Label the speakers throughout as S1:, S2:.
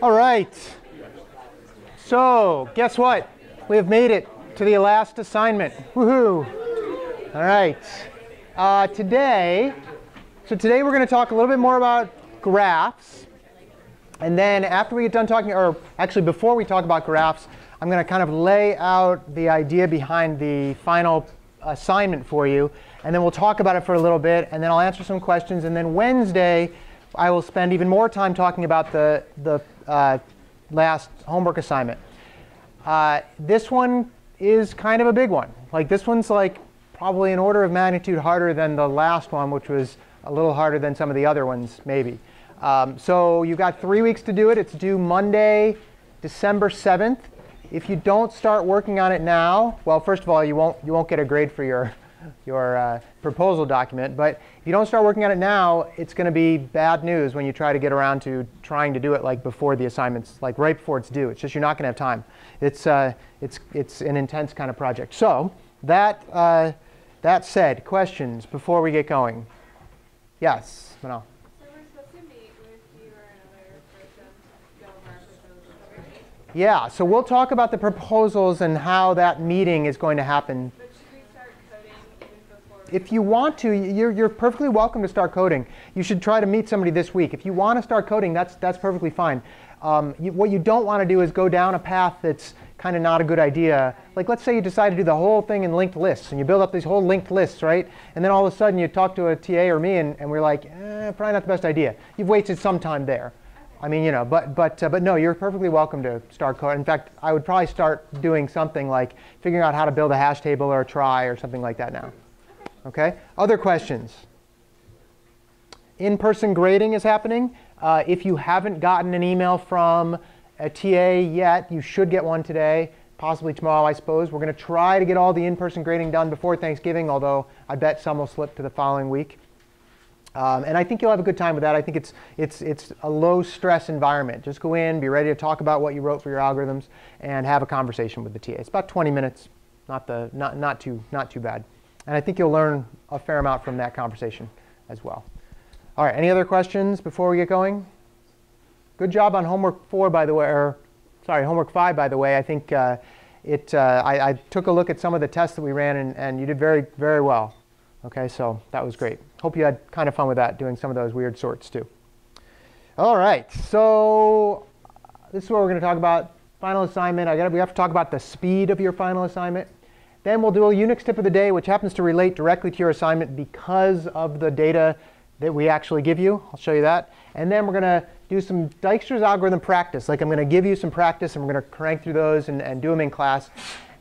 S1: All right. So guess what? We have made it to the last assignment. Woohoo! All right. Today we're going to talk a little bit more about graphs. And then after we get done talking, or actually before we talk about graphs, I'm going to kind of lay out the idea behind the final assignment for you. And then we'll talk about it for a little bit. And then I'll answer some questions. And then Wednesday, I will spend even more time talking about the last homework assignment. This one is kind of a big one. Like this one's like probably an order of magnitude harder than the last one, which was a little harder than some of the other ones, maybe. So you've got 3 weeks to do it. It's due Monday, December 7th. If you don't start working on it now, well, first of all, you won't get a grade for your proposal document. But if you don't start working on it now, it's going to be bad news when you try to get around to trying to do it like before the assignments, like right before it's due. It's just you're not going to have time. It's an intense kind of project. So that said, questions before we get going? Yes, Manal.
S2: So we're supposed to meet with you or another person to go over our proposals, right?
S1: Yeah, so we'll talk about the proposals and how that meeting is going to happen.
S2: But should we start coding even before?
S1: If you want to, you're perfectly welcome to start coding. You should try to meet somebody this week. If you want to start coding, that's perfectly fine. What you don't want to do is go down a path that's kind of not a good idea. Like let's say you decide to do the whole thing in linked lists, and you build up these whole linked lists, right? And then all of a sudden you talk to a TA or me, and we're like, probably not the best idea. You've wasted some time there. I mean, you know, but no, you're perfectly welcome to start coding. In fact, I would probably start doing something like figuring out how to build a hash table or a trie or something like that now. Okay? Other questions? In-person grading is happening. If you haven't gotten an email from a TA yet, you should get one today, possibly tomorrow, I suppose. We're going to try to get all the in-person grading done before Thanksgiving, although I bet some will slip to the following week. And I think you'll have a good time with that. I think it's a low-stress environment. Just go in, be ready to talk about what you wrote for your algorithms, and have a conversation with the TA. It's about 20 minutes, not too bad. And I think you'll learn a fair amount from that conversation as well. All right, any other questions before we get going? Good job on homework 4, by the way, or sorry, homework 5, by the way. I think I took a look at some of the tests that we ran, and you did very, very well. OK, so that was great. Hope you had kind of fun with that, doing some of those weird sorts too. All right, so this is what we're going to talk about. Final assignment. We have to talk about the speed of your final assignment. Then we'll do a Unix tip of the day, which happens to relate directly to your assignment because of the data that we actually give you. I'll show you that. And then we're going to do some Dijkstra's algorithm practice. Like I'm going to give you some practice, and we're going to crank through those and do them in class.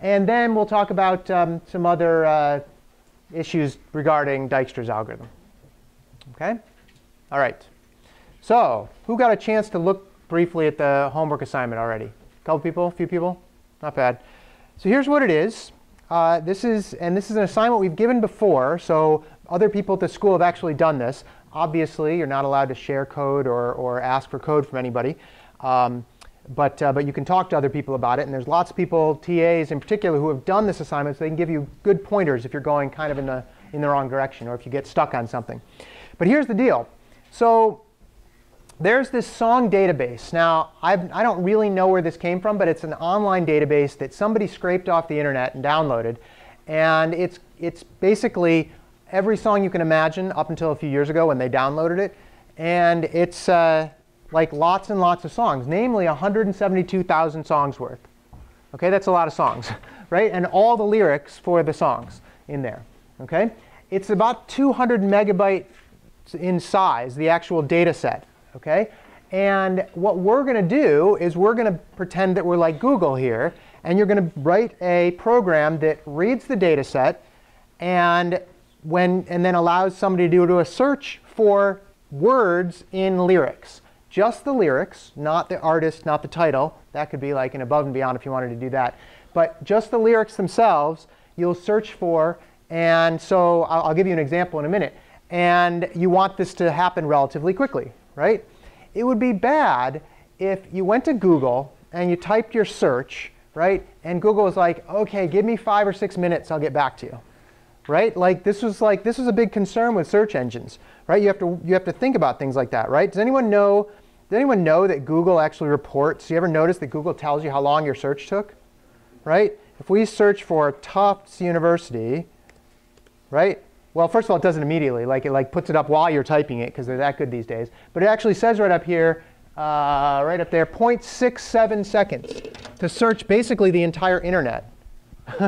S1: And then we'll talk about some other issues regarding Dijkstra's algorithm. OK? All right. So who got a chance to look briefly at the homework assignment already? A couple people? A few people? Not bad. So here's what it is. This is an assignment we've given before. So other people at the school have actually done this. Obviously, you're not allowed to share code or ask for code from anybody. But you can talk to other people about it. And there's lots of people, TAs in particular, who have done this assignment. So they can give you good pointers if you're going kind of in the wrong direction or if you get stuck on something. But here's the deal. So there's this song database. Now, I don't really know where this came from, but it's an online database that somebody scraped off the internet and downloaded. And it's basically every song you can imagine up until a few years ago when they downloaded it. And it's like lots and lots of songs, namely 172,000 songs worth. OK, that's a lot of songs, right? And all the lyrics for the songs in there. OK, it's about 200 megabytes in size, the actual data set. OK, and what we're going to do is we're going to pretend that we're like Google here, and you're going to write a program that reads the data set and then allows somebody to do a search for words in lyrics. Just the lyrics, not the artist, not the title. That could be like an above and beyond if you wanted to do that. But just the lyrics themselves, you'll search for. And so I'll give you an example in a minute. And you want this to happen relatively quickly, right? It would be bad if you went to Google and you typed your search, right? And Google was like, OK, give me 5 or 6 minutes. I'll get back to you. Right? This was a big concern with search engines, right? You have to think about things like that, right? Does anyone know Does anyone know that Google actually reports? You ever notice that Google tells you how long your search took? Right? If we search for Tufts University, right? Well, first of all, it does it immediately. Like it puts it up while you're typing it because they're that good these days. But it actually says right up here, right up there, 0.67 seconds to search basically the entire internet.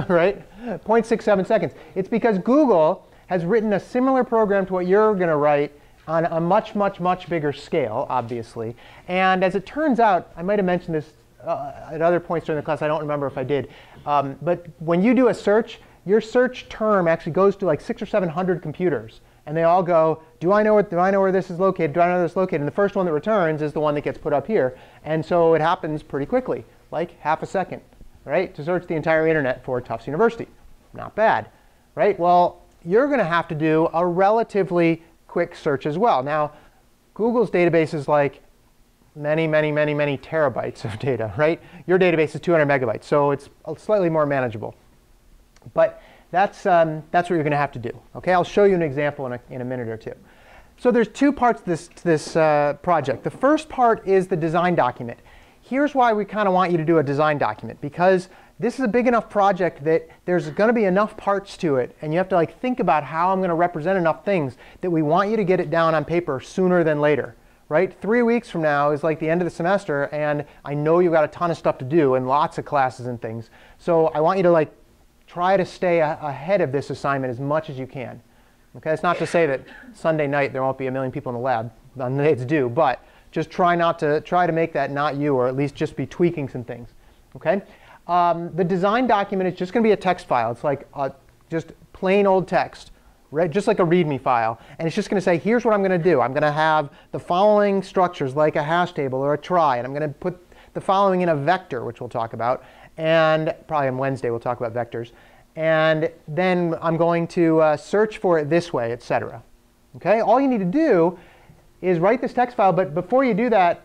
S1: Right? 0.67 seconds. It's because Google has written a similar program to what you're going to write on a much, much, much bigger scale, obviously. And as it turns out, I might have mentioned this at other points during the class. I don't remember if I did. But when you do a search, your search term actually goes to like 600 or 700 computers. And they all go, do I know where this is located? Do I know where this is located? And the first one that returns is the one that gets put up here. And so it happens pretty quickly, like half a second, right, to search the entire internet for Tufts University. Not bad, right? Well, you're going to have to do a relatively quick search as well. Now, Google's database is like many, many, many, many terabytes of data, right? Your database is 200 megabytes, so it's slightly more manageable. But that's what you're going to have to do. Okay, I'll show you an example in a minute or two. So there's two parts to this project. The first part is the design document. Here's why we kind of want you to do a design document, because this is a big enough project that there's going to be enough parts to it, and you have to like think about how I'm going to represent enough things that we want you to get it down on paper sooner than later. Right? 3 weeks from now is like the end of the semester, and I know you've got a ton of stuff to do and lots of classes and things. So I want you to like try to stay ahead of this assignment as much as you can. Okay? It's not to say that Sunday night there won't be a million people in the lab on the day it's due, but just try to make that not you, or at least just be tweaking some things. Okay? The design document is just going to be a text file. It's like just plain old text. Just like a README file. And it's just going to say, here's what I'm going to do. I'm going to have the following structures, like a hash table or a trie. And I'm going to put the following in a vector, which we'll talk about. And probably on Wednesday, we'll talk about vectors. And then I'm going to search for it this way, etc. Okay? All you need to do is write this text file. But before you do that,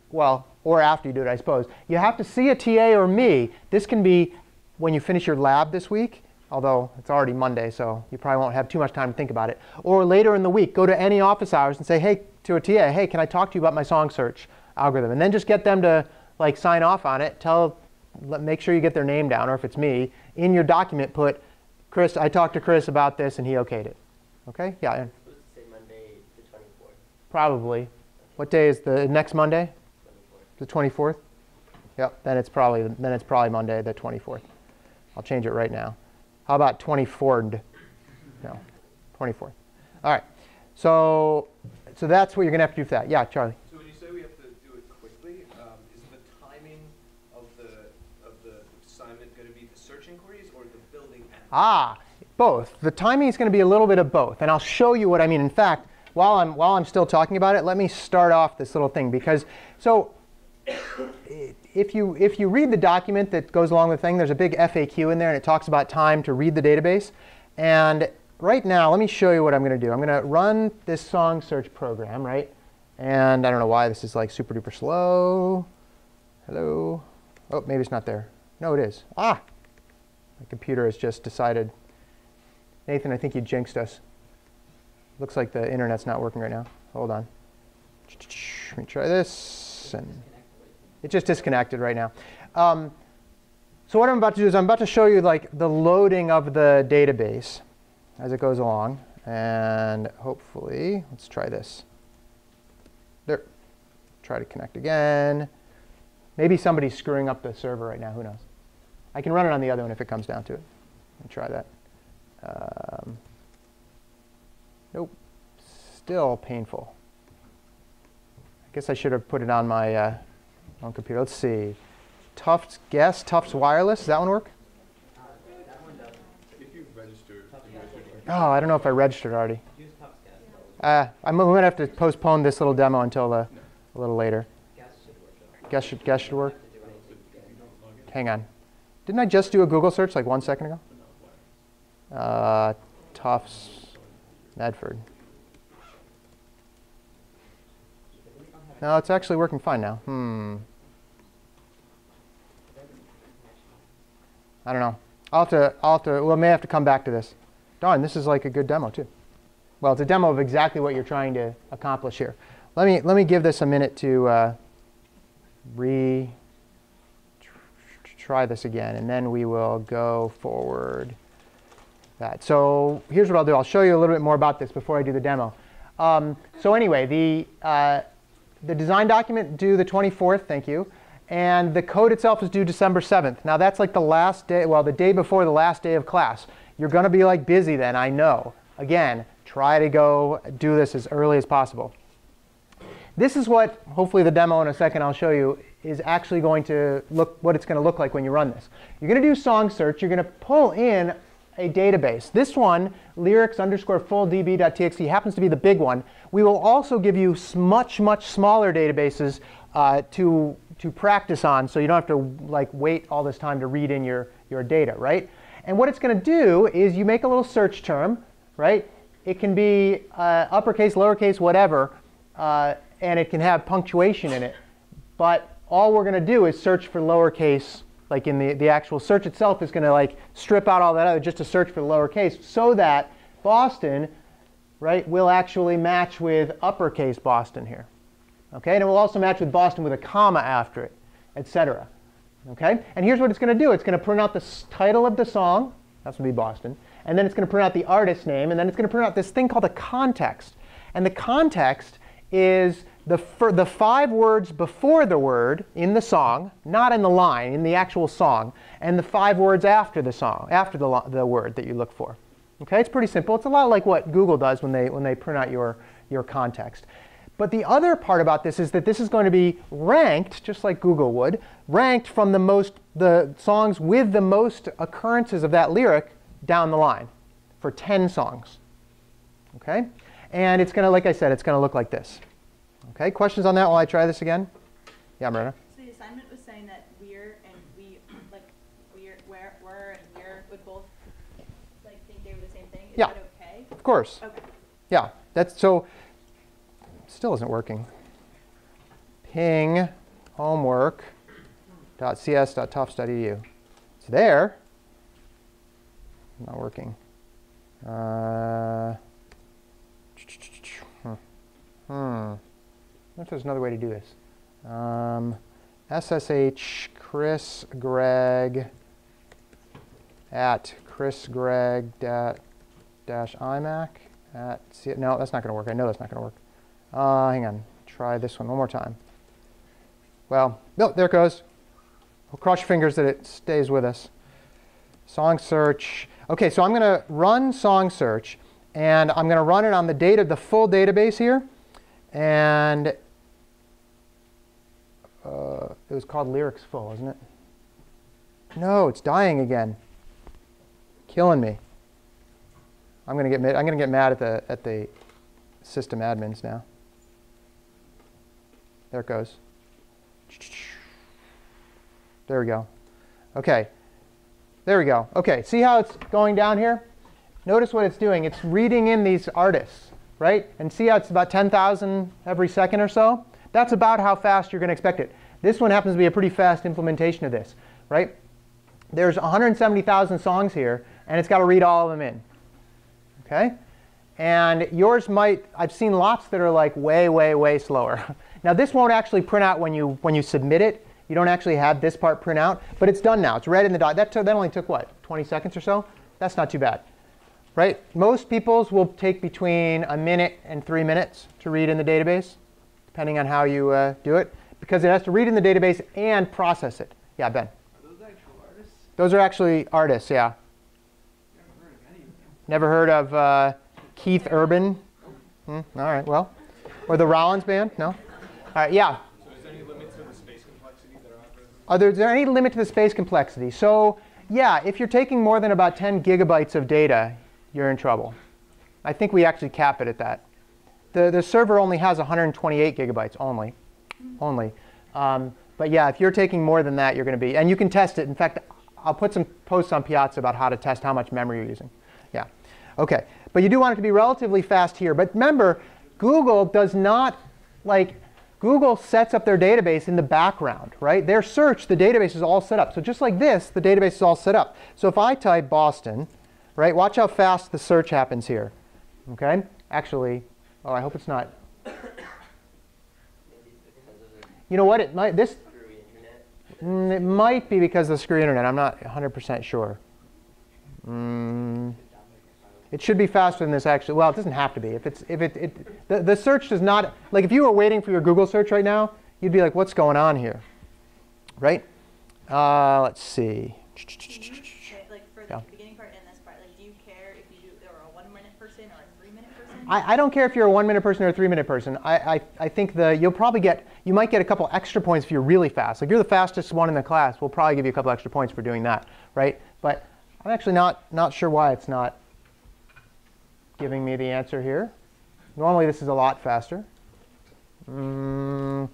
S1: well, or after you do it, I suppose, you have to see a TA or me. This can be when you finish your lab this week, although it's already Monday, so you probably won't have too much time to think about it. Or later in the week, go to any office hours and say, hey, to a TA, hey, can I talk to you about my SongSearch algorithm? And then just get them to like sign off on it. Make sure you get their name down, or if it's me, in your document put, Chris, I talked to Chris about this and he okayed it. Okay? Yeah.
S3: Supposed to say Monday the 24th.
S1: Probably. What day is the next Monday?
S3: 24th.
S1: The 24th? Yep. Then it's probably Monday the 24th. I'll change it right now. How about 24th? No, 24th. All right. So that's what you're going to have to do for that. Yeah, Charlie.
S4: So when you say we have to do it quickly, is the timing of the assignment going to be the search inquiries or the building and
S1: Both. The timing is going to be a little bit of both, and I'll show you what I mean. In fact, while I'm still talking about it, let me start off this little thing, because if you read the document that goes along with the thing, there's a big FAQ in there, and it talks about time to read the database. And right now, let me show you what I'm going to do. I'm going to run this SongSearch program, right? And I don't know why this is like super duper slow. Hello. Oh, maybe it's not there. No, it is. My computer has just decided. Nathan, I think you jinxed us. Looks like the internet's not working right now. Hold on. Let me try this. And it just disconnected right now. So what I'm about to do is I'm about to show you like the loading of the database as it goes along. And hopefully, let's try this. There. Try to connect again. Maybe somebody's screwing up the server right now. Who knows? I can run it on the other one if it comes down to it. Let me try that. Nope. Still painful. I guess I should have put it on my own computer. Let's see. Tufts Wireless. Does that one work?
S3: That one does.
S4: if you register,
S1: Oh, I don't know if I registered already.
S3: Use Tufts Gas.
S1: I'm going to have to postpone this little demo until a little later.
S3: Gas should work.
S1: Guess should work.
S3: Have to do anything again.
S1: Hang on. Didn't I just do a Google search like 1 second ago? Tufts Medford. No, it's actually working fine now. I don't know. We may have to come back to this. Darn, this is like a good demo too. Well, it's a demo of exactly what you're trying to accomplish here. let me give this a minute to try this again, and then we will go forward. So here's what I'll do. I'll show you a little bit more about this before I do the demo. So anyway, the design document due the 24th, thank you, and the code itself is due December 7th. Now that's like the last day, well, the day before the last day of class. You're going to be like busy then, I know. Again, try to go do this as early as possible. This is what, hopefully the demo in a second I'll show you, is actually going to look, what it's going to look like when you run this. You're going to do SongSearch. You're going to pull in a database. This one, lyrics_fulldb.txt, happens to be the big one. We will also give you much, much smaller databases to practice on, so you don't have to like wait all this time to read in your data, right? And what it's going to do is you make a little search term, right? It can be uppercase, lowercase, whatever, and it can have punctuation in it. But all we're going to do is search for lowercase. Like in the actual search itself is going to like strip out all that other just to search for the lowercase, so that Boston, right, will actually match with uppercase Boston here. Okay, and it will also match with Boston with a comma after it, etc. Okay, and here's what it's going to do. It's going to print out the title of the song. That's going to be Boston. And then it's going to print out the artist name. And then it's going to print out this thing called a context. And the context is the 5 words before the word in the song, not in the line, in the actual song, and the 5 words after the song, after the word that you look for. Okay, it's pretty simple. It's a lot like what Google does when they print out your context. But the other part about this is that this is going to be ranked, just like Google would, ranked from the songs with the most occurrences of that lyric down the line for 10 songs. Okay, and it's going to, like I said, it's going to look like this. Okay, questions on that while I try this again? Yeah, Marina?
S2: So the assignment was saying that we're and we, like were and we're would both like think they were the same thing. Is
S1: Yeah.
S2: that okay?
S1: Of course.
S2: Okay.
S1: Yeah, that's so. Still isn't working. Ping homework.cs.tufts.edu. It's there. Not working. I wonder if there's another way to do this. SSH Chris Gregg at chrisgreg-imac at no, that's not going to work. I know that's not going to work. Hang on. Try this one more time. Well, no, there it goes. We'll cross your fingers that it stays with us. SongSearch. OK, so I'm going to run SongSearch. And I'm going to run it on the full database here. And it was called Lyrics Full, isn't it? No, it's dying again. Killing me. I'm going to get mad at the system admins now. There it goes. There we go. OK. There we go. OK, see how it's going down here? Notice what it's doing. It's reading in these artists, right? And see how it's about 10,000 every second or so? That's about how fast you're going to expect it. This one happens to be a pretty fast implementation of this, right? There's 170,000 songs here, and it's got to read all of them in. OK? And yours might, I've seen lots that are like way, way, way slower. Now this won't actually print out when you submit it. You don't actually have this part print out, but it's done now. It's read in the doc. That only took what, 20 seconds or so? That's not too bad, right? Most people's will take between a minute and 3 minutes to read in the database, depending on how you do it, because it has to read in the database and process it. Yeah, Ben?
S3: Are those actual artists?
S1: Those are actually artists, yeah.
S3: Never heard of any of them.
S1: Never heard of Keith Urban? All right, well. Or the Rollins Band? No? All right, yeah.
S4: So is there any limit to the space complexity that are offered?
S1: Is there any limit to the space complexity? So yeah, if you're taking more than about 10 gigabytes of data, you're in trouble. I think we actually cap it at that. The server only has 128 gigabytes only. But yeah, if you're taking more than that, you're going to be. And you can test it. In fact, I'll put some posts on Piazza about how to test how much memory you're using. Yeah. OK. But you do want it to be relatively fast here. But remember, Google does not, Google sets up their database in the background, right? Their search, the database is all set up. So just like this, the database is all set up. So if I type Boston, right, watch how fast the search happens here. OK? Actually, oh, I hope it's not. You know what? It might this.
S3: Through the internet.
S1: It might be because of the screw internet. I'm not 100% sure. It should be faster than this actually. Well, it doesn't have to be. The search does not, like if you were waiting for your Google search right now, you'd be like, what's going on here? Right? Let's see.
S2: Like for the beginning part and this part, like do you care if you are a 1-minute person or a 3-minute person?
S1: I don't care if you're a 1-minute person or a 3-minute person. I think you might get a couple extra points if you're really fast. Like you're the fastest one in the class, we'll probably give you a couple extra points for doing that, right? But I'm actually not sure why it's not giving me the answer here. Normally this is a lot faster.
S2: You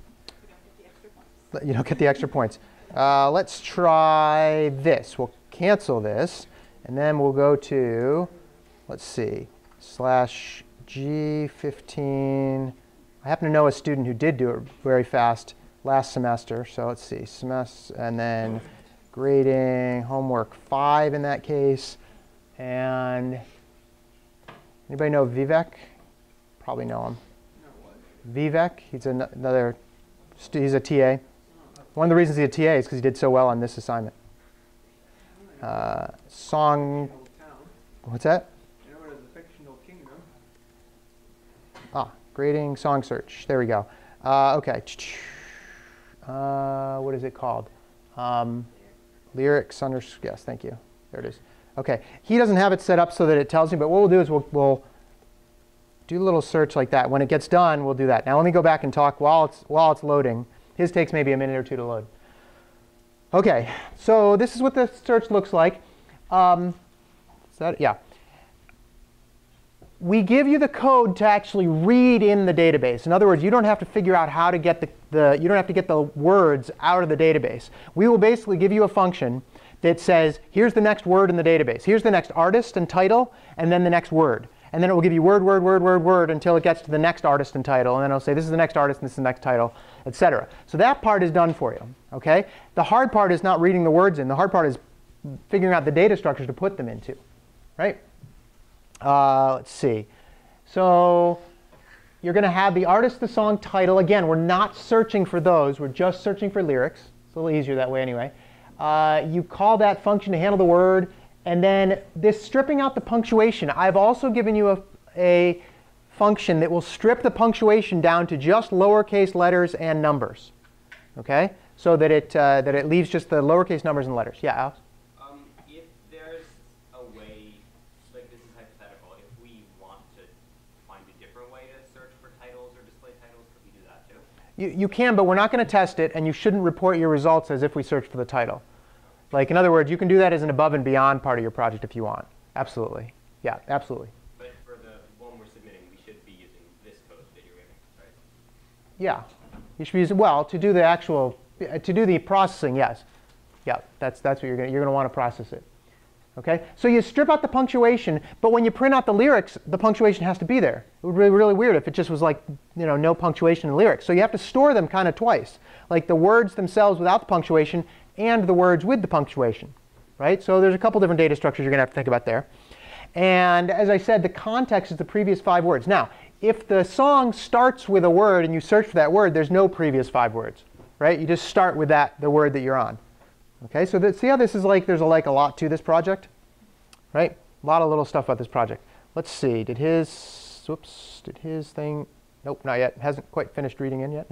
S1: You don't get the extra points. Let's try this. We'll cancel this, and then we'll go to, let's see, /G15. I happen to know a student who did do it very fast last semester. So let's see, semester, and then grading, homework 5 in that case. And anybody know Vivek? Probably know him. Vivek, he's he's a TA. One of the reasons he's a TA is because he did so well on this assignment. What's that?
S3: You know what is a fictional kingdom?
S1: Grading SongSearch. There we go. OK. What is it called? Lyrics under, yes, thank you. There it is. OK. He doesn't have it set up so that it tells you, but what we'll do is we'll do a little search like that. When it gets done, we'll do that. Now let me go back and talk while it's loading. His takes maybe a minute or two to load. OK, so this is what the search looks like. Yeah. We give you the code to actually read in the database. In other words, you don't have to figure out how to get you don't have to get the words out of the database. We will basically give you a function that says, here's the next word in the database. Here's the next artist and title, and then the next word. And then it will give you word, word, word, word, word until it gets to the next artist and title. And then it'll say, this is the next artist, and this is the next title, et cetera. So that part is done for you. OK? The hard part is not reading the words in. The hard part is figuring out the data structures to put them into. Right? Let's see. So you're going to have the artist, the song, title. Again, we're not searching for those. We're just searching for lyrics. It's a little easier that way anyway. You call that function to handle the word. And then this stripping out the punctuation, I've also given you a function that will strip the punctuation down to just lowercase letters and numbers. OK? So that it leaves just the lowercase numbers and letters. Yeah, Alex?
S5: If there's a way, like this is hypothetical, if we want to find a different way to search for titles or display titles, could we do that too?
S1: You can, but we're not going to test it. And you shouldn't report your results as if we searched for the title. Like, in other words, you can do that as an above and beyond part of your project if you want. Absolutely. Yeah, absolutely.
S5: But for the one we're submitting, we should be using this code that you're giving, right?
S1: Yeah. You should use it, well, to do the actual, to do the processing, yes. Yeah, that's what you're going to want to process it. OK? So you strip out the punctuation, but when you print out the lyrics, the punctuation has to be there. It would be really weird if it just was like, no punctuation in lyrics. So you have to store them kind of twice, like the words themselves without the punctuation and the words with the punctuation, right? So there's a couple different data structures you're going to have to think about there. And as I said, the context is the previous 5 words. Now, if the song starts with a word and you search for that word, there's no previous 5 words, right? You just start with the word that you're on. OK, so see how this is like there's a lot to this project, right? A lot of little stuff about this project. Let's see. Did his thing? Nope, not yet. Hasn't quite finished reading in yet.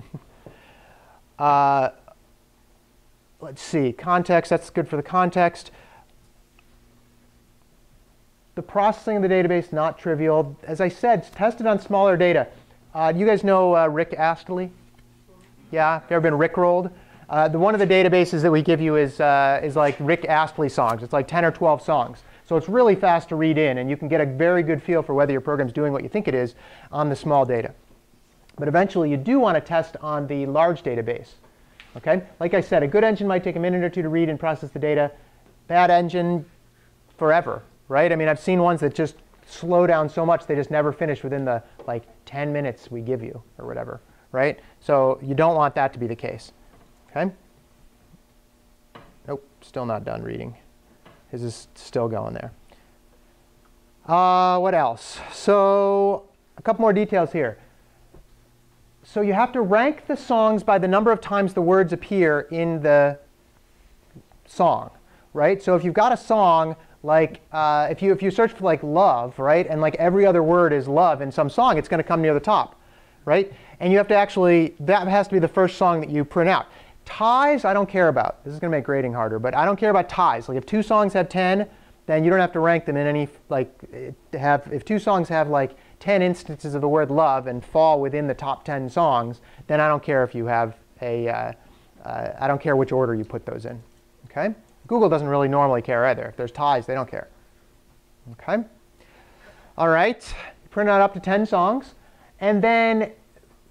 S1: Let's see, context, that's good for the context. The processing of the database, not trivial. As I said, it's tested on smaller data. You guys know Rick Astley? Yeah, have you ever been Rickrolled? One of the databases that we give you is like Rick Astley songs. It's like 10 or 12 songs. So it's really fast to read in, and you can get a very good feel for whether your program's doing what you think it is on the small data. But eventually, you do want to test on the large database. OK? Like I said, a good engine might take a minute or two to read and process the data. Bad engine, forever, right? I mean, I've seen ones that just slow down so much they just never finish within the 10 minutes we give you or whatever, right? So you don't want that to be the case. OK? Nope, still not done reading. His is still going there. What else? So a couple more details here. so you have to rank the songs by the number of times the words appear in the song, right? So if you've got a song like if you search for like love, right, and like every other word is love in some song, it's going to come near the top, right? And you have to actually, that has to be the first song that you print out. Ties, I don't care about. This is going to make grading harder, but I don't care about ties. Like if two songs have 10, then you don't have to rank them in any, like, if two songs have like 10 instances of the word love and fall within the top 10 songs, then I don't care if you have a, I don't care which order you put those in, okay? Google doesn't really normally care either. If there's ties, they don't care, okay? All right, you print out up to 10 songs, and then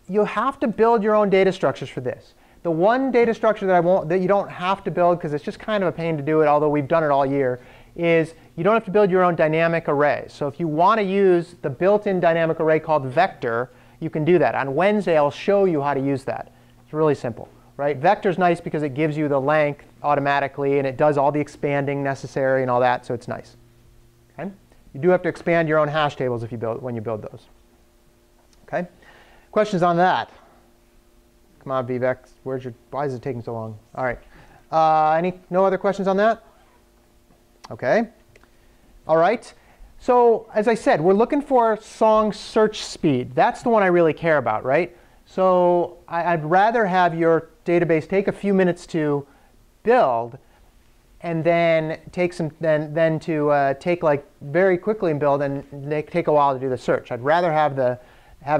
S1: you have to build your own data structures for this. The one data structure that you don't have to build, because it's just kind of a pain to do it, although we've done it all year, is you don't have to build your own dynamic arrays. So if you want to use the built-in dynamic array called vector, you can do that. On Wednesday, I'll show you how to use that. It's really simple, right? Vector's nice because it gives you the length automatically, and it does all the expanding necessary and all that, so it's nice. Okay? You do have to expand your own hash tables if you when you build those. Okay? Questions on that? Come on, Vivek. Why is it taking so long? All right. No other questions on that? OK. All right. So as I said, we're looking for song search speed. That's the one I really care about, right? So I'd rather have your database take a few minutes to build, and then take take like very quickly and build, and take a while to do the search. I'd rather have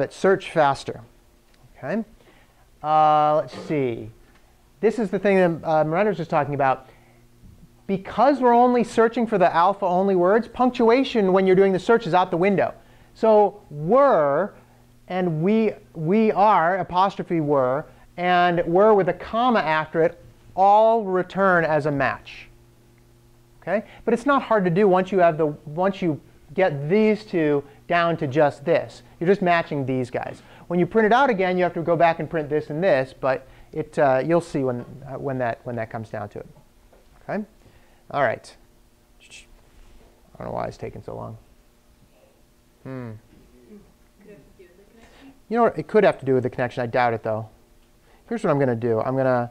S1: it search faster. Okay. Let's see. This is the thing that Miranda was just talking about. Because we're only searching for the alpha-only words, punctuation when you're doing the search is out the window. So were and we are, apostrophe were, and were with a comma after it, all return as a match. Okay? But it's not hard to do once you get these two down to just this. You're just matching these guys. When you print it out again, you have to go back and print this and this, but you'll see when that comes down to it. Okay? All right. I don't know why it's taking so long.
S2: Could have to do with the connection?
S1: You know what? It could have to do with the connection. I doubt it, though. Here's what I'm going to do. I'm going to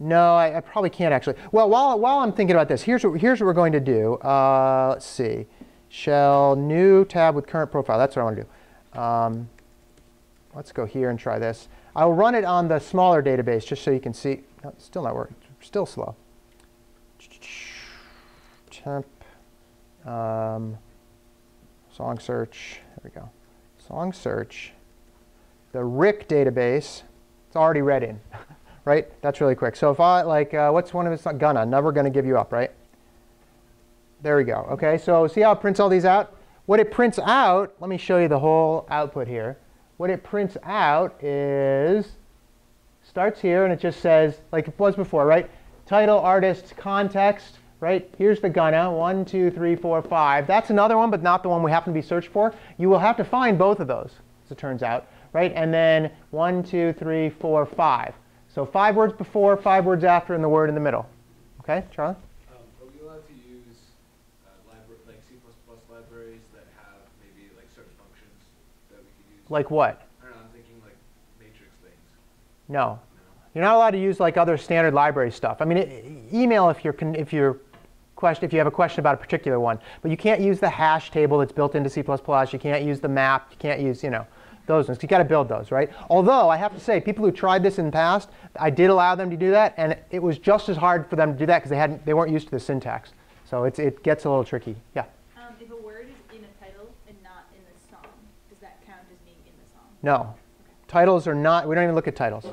S1: no, I probably can't actually. Well, while I'm thinking about this, here's what we're going to do. Let's see. Shell new tab with current profile. That's what I want to do. Let's go here and try this. I'll run it on the smaller database just so you can see. No, it's still not working. Still slow. Temp. SongSearch. There we go. SongSearch. The RIC database. It's already read in. Right? That's really quick. So if I, like, what's one of its, gonna, never gonna give you up, right? There we go. OK, so see how it prints all these out? What it prints out, let me show you the whole output here. What it prints out is, starts here, and it just says, like it was before, right? Title, artist, context, right? Here's the gonna, 1, 2, 3, 4, 5. That's another one, but not the one we happen to be searched for. You will have to find both of those, as it turns out, right? And then 1, 2, 3, 4, 5. So 5 words before, 5 words after, and the word in the middle. OK, Charlie?
S4: Are we allowed to use like C++ libraries that have maybe like search functions that we could use?
S1: Like what?
S4: I don't know, I'm thinking like matrix things.
S1: No. You're not allowed to use like other standard library stuff. I mean, email if you have a question about a particular one. But you can't use the hash table that's built into C++. You can't use the map. You can't use, those ones. You've got to build those, right? Although, I have to say, people who tried this in the past, I did allow them to do that. And it was just as hard for them to do that because they weren't used to the syntax. So it gets a little tricky. Yeah?
S2: If a word is in a title and not in the song, does that count as being in the song?
S1: No.
S2: Okay.
S1: Titles are not, we don't even look at titles.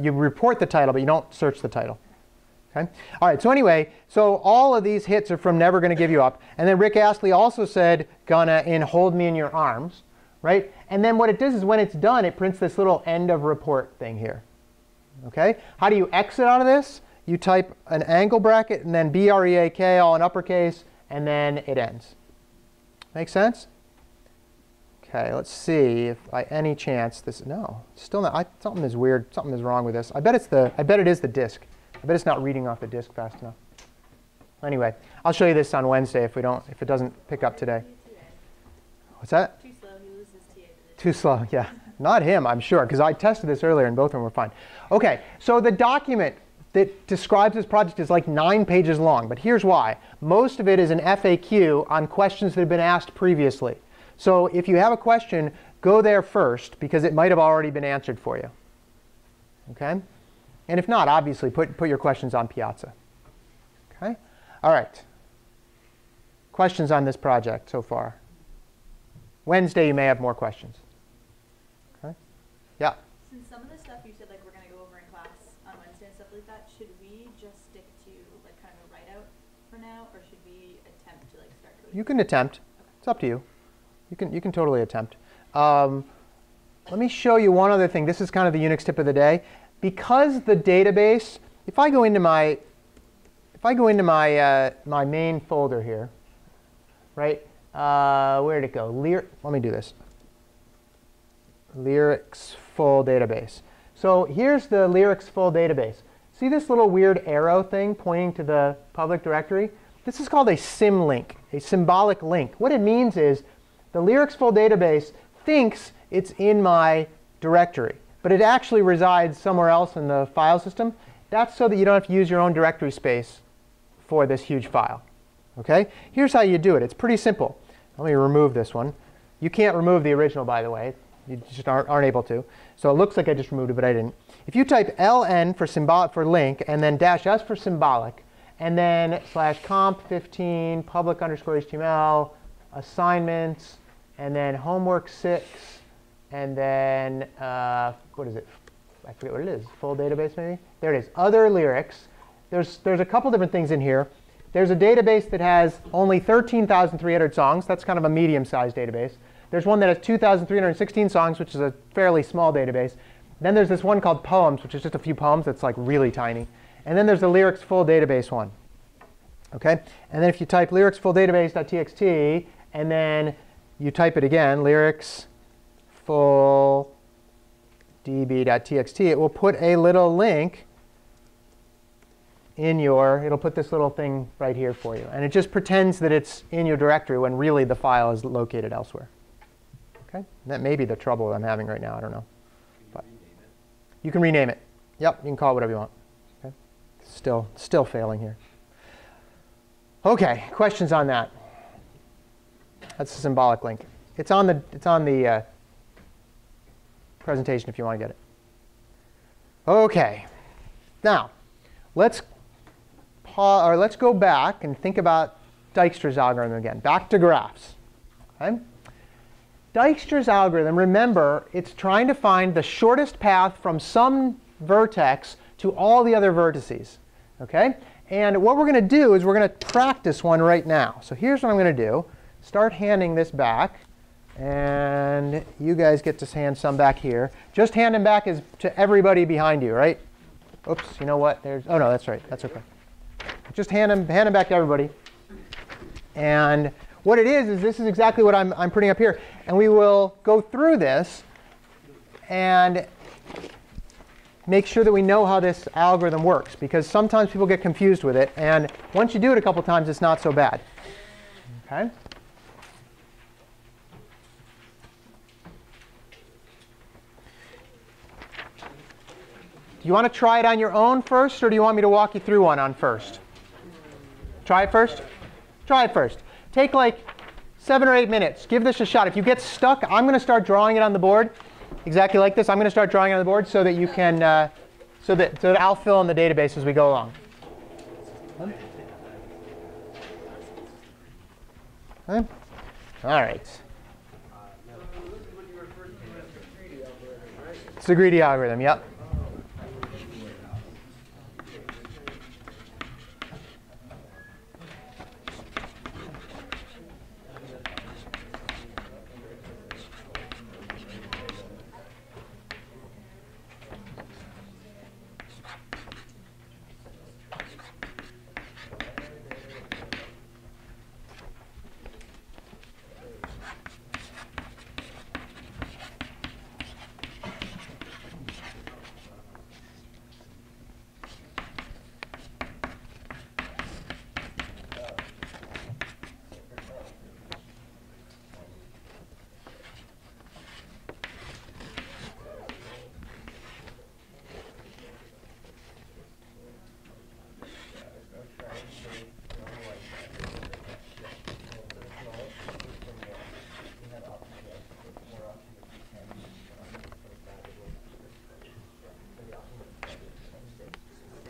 S1: You report the title, but you don't search the title. Okay? All right, so anyway, so all of these hits are from Never Gonna Give You Up. And then Rick Astley also said, gonna in Hold Me in Your Arms. Right? And then what it does is when it's done, it prints this little end of report thing here. Okay? How do you exit out of this? You type an angle bracket and then BREAK all in uppercase, and then it ends. Make sense? OK, let's see if by any chance this, no, still not, something is weird, something is wrong with this. I bet it is the disk. I bet it's not reading off the disk fast enough. Anyway, I'll show you this on Wednesday if it doesn't pick up today. What's that?
S2: Too slow, he loses TA position.
S1: Too slow, yeah. Not him, I'm sure, because I tested this earlier and both of them were fine. OK, so the document that describes this project is like 9 pages long, but here's why. Most of it is an FAQ on questions that have been asked previously. So if you have a question, go there first, because it might have already been answered for you. OK? And if not, obviously, put your questions on Piazza. OK? All right. Questions on this project so far? Wednesday, you may have more questions. OK? Yeah?
S2: Since some of the stuff you said like we're going to go over in class on Wednesday and stuff like that, should we just stick to like kind of a write out for now, or should we attempt to like start coding?
S1: You can attempt. It's up to you. You can totally attempt. Let me show you one other thing. This is kind of the Unix tip of the day. Because the database, if I go into my my main folder here, right? Where'd it go? Let me do this. Lyrics full database. So here's the Lyrics full database. See this little weird arrow thing pointing to the public directory? This is called a symlink, a symbolic link. What it means is the Lyrics full database thinks it's in my directory, but it actually resides somewhere else in the file system. That's so that you don't have to use your own directory space for this huge file. OK? Here's how you do it. It's pretty simple. Let me remove this one. You can't remove the original, by the way. You just aren't able to. So it looks like I just removed it, but I didn't. If you type ln for symbolic for link, and then -s for symbolic, and then /comp15 public _HTML assignments, and then homework 6, and then what is it? I forget what it is. Full database maybe? There it is. Other lyrics. There's a couple different things in here. There's a database that has only 13,300 songs. That's kind of a medium-sized database. There's one that has 2,316 songs, which is a fairly small database. Then there's this one called Poems, which is just a few poems. That's like really tiny. And then there's the lyrics full database one. OK? And then if you type lyrics full database.txt, and then you type it again, lyrics full db.txt, it will put a little link in your, it'll put this little thing right here for you. And it just pretends that it's in your directory when really the file is located elsewhere. OK? That may be the trouble I'm having right now. I don't know. But you can rename it. Yep, you can call it whatever you want. OK? Still failing here. OK, questions on that? That's a symbolic link. It's on the presentation if you want to get it. OK. Now, let's go back and think about Dijkstra's algorithm again. Back to graphs. Okay? Dijkstra's algorithm, remember, it's trying to find the shortest path from some vertex to all the other vertices. Okay? And what we're going to do is we're going to practice one right now. So here's what I'm going to do. Start handing this back. And you guys get to hand some back here. Just hand them back to everybody behind you, right? Oops, you know what? Oh, no, that's right. That's OK. Just hand them back to everybody. And what it is this is exactly what I'm putting up here. And we will go through this and make sure that we know how this algorithm works, because sometimes people get confused with it. And once you do it a couple times, it's not so bad. OK? Do you want to try it on your own first, or do you want me to walk you through one on first? Try it first? Try it first. Take like 7 or 8 minutes. Give this a shot. If you get stuck, I'm going to start drawing it on the board exactly like this. I'm going to start drawing it on the board so that you can, so that I'll fill in the database as we go along. Okay. All right. It's the greedy algorithm. Yep.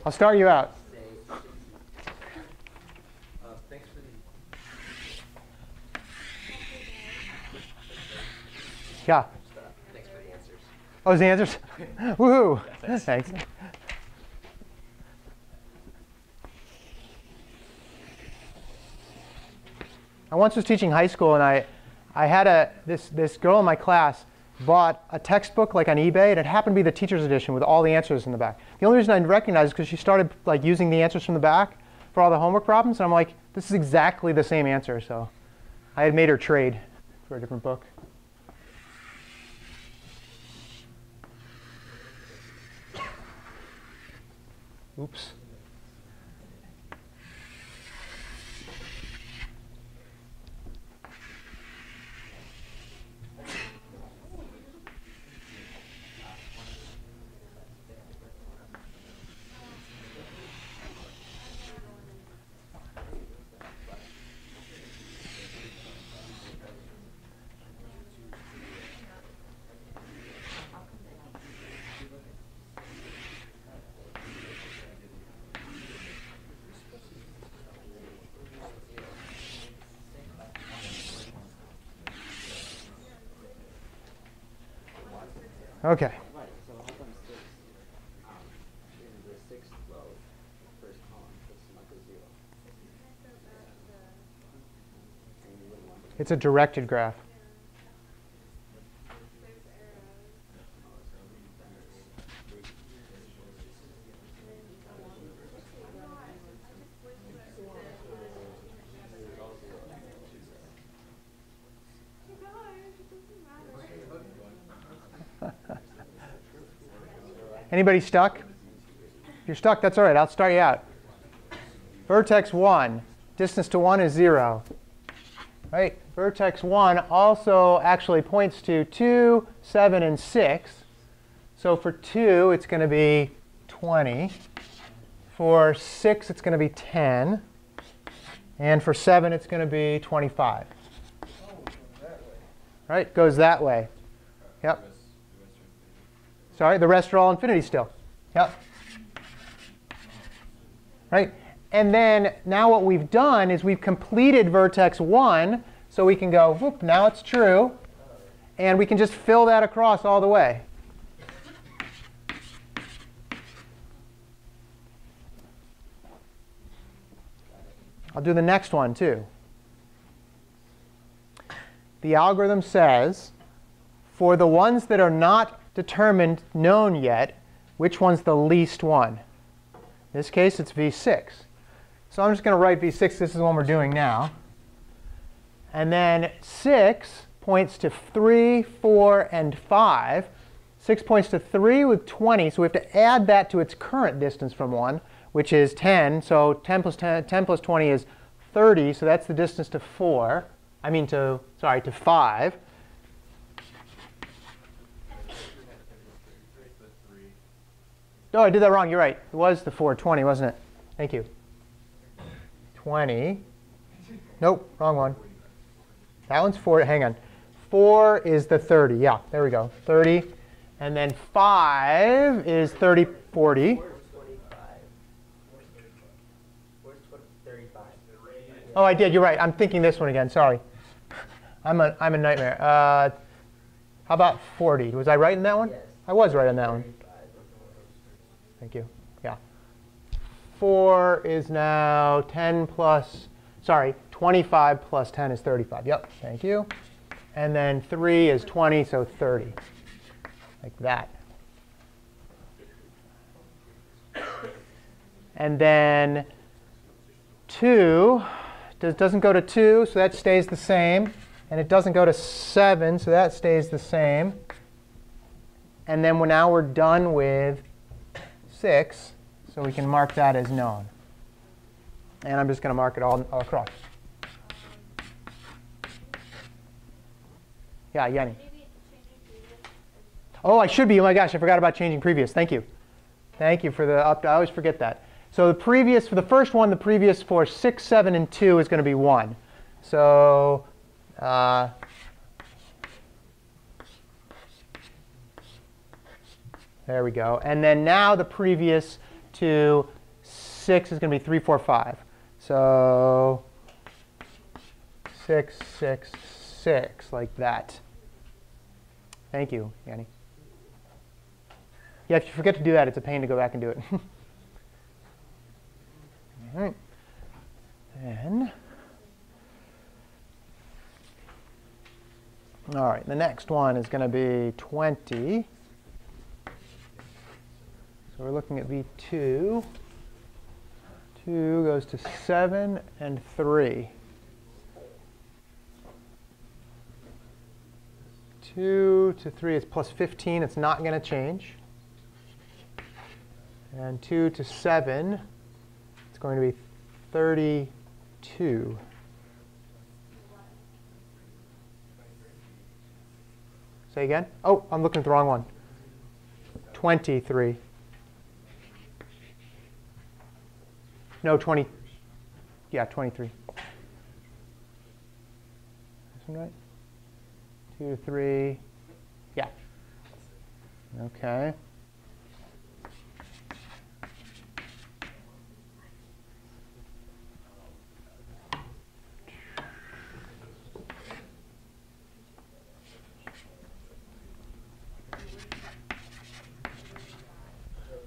S1: I'll start you out.
S4: Thanks for the.
S1: Yeah.
S4: Thanks for the answers.
S1: Oh, is the answers? Woohoo! Thanks. I once was teaching high school, and I had this girl in my class bought a textbook like on eBay, and it happened to be the teacher's edition with all the answers in the back. The only reason I recognized it is because she started like using the answers from the back for all the homework problems, and I'm like, this is exactly the same answer. So I had made her trade for a different book. Oops. Okay.
S6: Right, so how come 6 in the 6th row, first column, it's like a 0? And you wouldn't want to
S1: It's a directed graph. Anybody stuck? If you're stuck, that's all right. I'll start you out. Vertex 1, distance to 1 is 0. Right? Vertex 1 also actually points to 2, 7, and 6. So for 2, it's going to be 20. For 6, it's going to be 10. And for 7, it's going to be 25. Right? Goes that way. Yep. Sorry, the rest are all infinity still. Yep. Right? And then now what we've done is we've completed vertex 1, so we can go, whoop, now it's true. And we can just fill that across all the way. I'll do the next one too. The algorithm says, for the ones that are not determined known yet, which one's the least one? In this case, it's V6. So I'm just going to write V6. This is the one we're doing now. And then 6 points to 3, 4, and 5. 6 points to 3 with 20. So we have to add that to its current distance from 1, which is 10. So 10 plus 20 is 30. So that's the distance to 4. I mean to 5. No, I did that wrong. You're right. It was the 420, wasn't it? Thank you. 20. Nope, wrong one. That one's 4. Hang on. 4 is the 30. Yeah, there we go. 30. And then 5 is 30, 40.
S6: Where's 25? Where's 35?
S1: Oh, I did. You're right. I'm thinking this one again. Sorry. I'm a nightmare. How about 40? Was I right in that one?
S6: Yes.
S1: I was right on that one. Thank you. Yeah. 4 is now 10 plus, 25 plus 10 is 35. Yep, thank you. And then 3 is 20, so 30. Like that. And then 2 doesn't go to 2, so that stays the same. And it doesn't go to 7, so that stays the same. And then now we're done with 6, so we can mark that as known. And I'm just going to mark it all across. Yeah, Yenny. Oh, I should be. Oh my gosh, I forgot about changing previous. Thank you. Thank you for the up. I always forget that. So the previous, for the first one, the previous for 6, 7, and 2 is going to be 1. So there we go. And then now the previous to 6 is going to be 3, 4, 5. So 6, 6, 6, like that. Thank you, Yanni. Yeah, if you forget to do that, it's a pain to go back and do it. All right. Then, all right, the next one is going to be 20. So we're looking at V2. 2 goes to 7 and 3. 2 to 3 is plus 15. It's not going to change. And 2 to 7, it's going to be 32. Say again? Oh, I'm looking at the wrong one. 23. No, 20. Yeah, 23. This one right? 2 to 3. Yeah. Okay.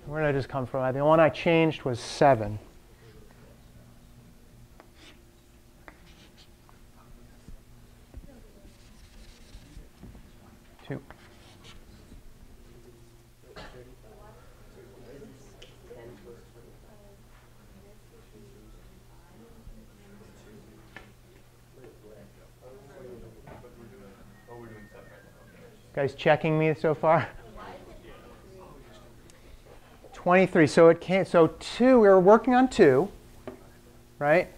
S1: Where did I just come from? The one I changed was 7. 2. Guys checking me so far? 23. So it can't. So 2. We were working on 2, right?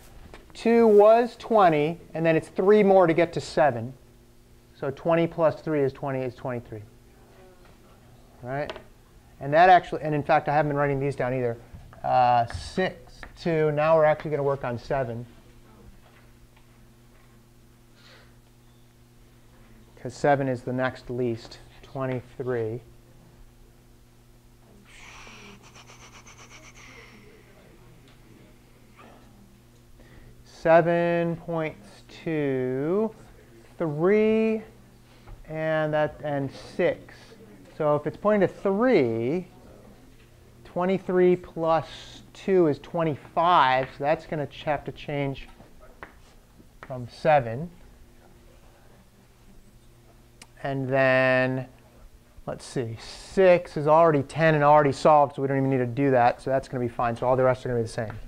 S1: 2 was 20, and then it's 3 more to get to 7. So 20 plus 3 is 20 is 23. Right? And that actually, and in fact, I haven't been writing these down either. 6, 2. Now we're actually going to work on 7. Because 7 is the next least, 23. Seven points to 3 and 6. So if it's pointing to 3, 23 plus 2 is 25. So that's going to have to change from 7. And then, let's see, 6 is already 10 and already solved, so we don't even need to do that. So that's going to be fine. So all the rest are going to be the same.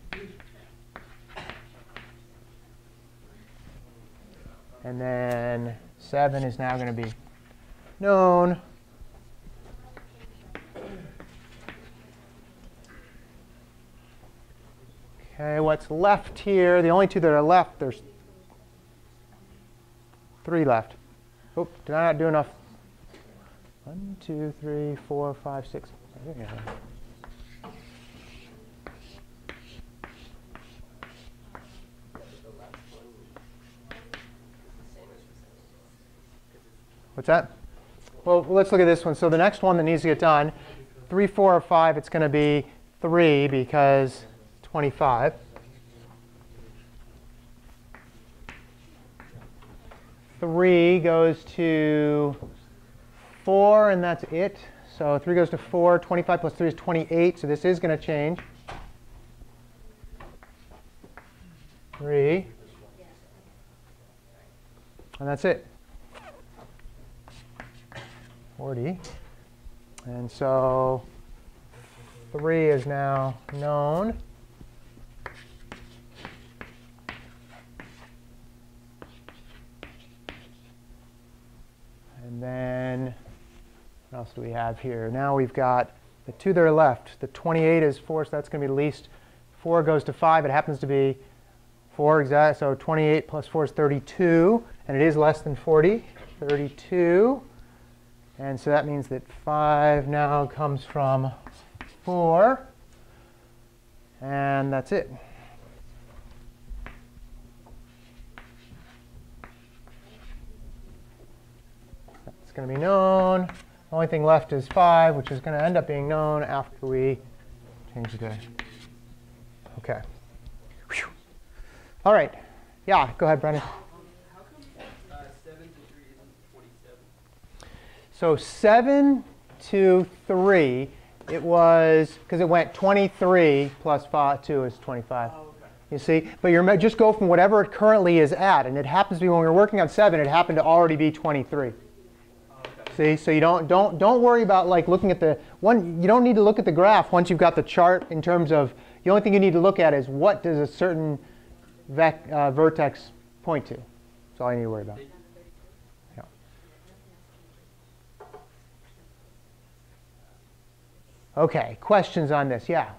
S1: And then 7 is now going to be known. OK, what's left here? The only 2 that are left, there's 3 left. Oh, did I not do enough? 1, 2, 3, 4, 5, 6. What's that? Well, let's look at this one. So the next one that needs to get done, 3, 4, or 5, it's going to be 3 because 25. 3 goes to 4, and that's it. So 3 goes to 4. 25 plus 3 is 28. So this is going to change. 3. And that's it. 40. And so 3 is now known. And then what else do we have here? Now we've got the 2 that are left. The 28 is 4, so that's going to be the least. 4 goes to 5. It happens to be 4 exact. So 28 plus 4 is 32. And it is less than 40. 32. And so that means that 5 now comes from 4. And that's it. That's going to be known. The only thing left is 5, which is going to end up being known after we change the day. OK. Whew. All right. Yeah, go ahead, Brendan.
S3: How come 7 to 3 isn't 27?
S1: So 7 to 3, it was, because it went 23 plus 2 is 25.
S3: Oh, okay.
S1: You see? But you're just go from whatever it currently is at. And it happens to be when we were working on 7, it happened to already be 23. See? So you don't worry about like looking at the one. You don't need to look at the graph once you've got the chart in terms of the only thing you need to look at is what does a certain vertex point to. That's all you need to worry about. Yeah. OK, questions on this? Yeah.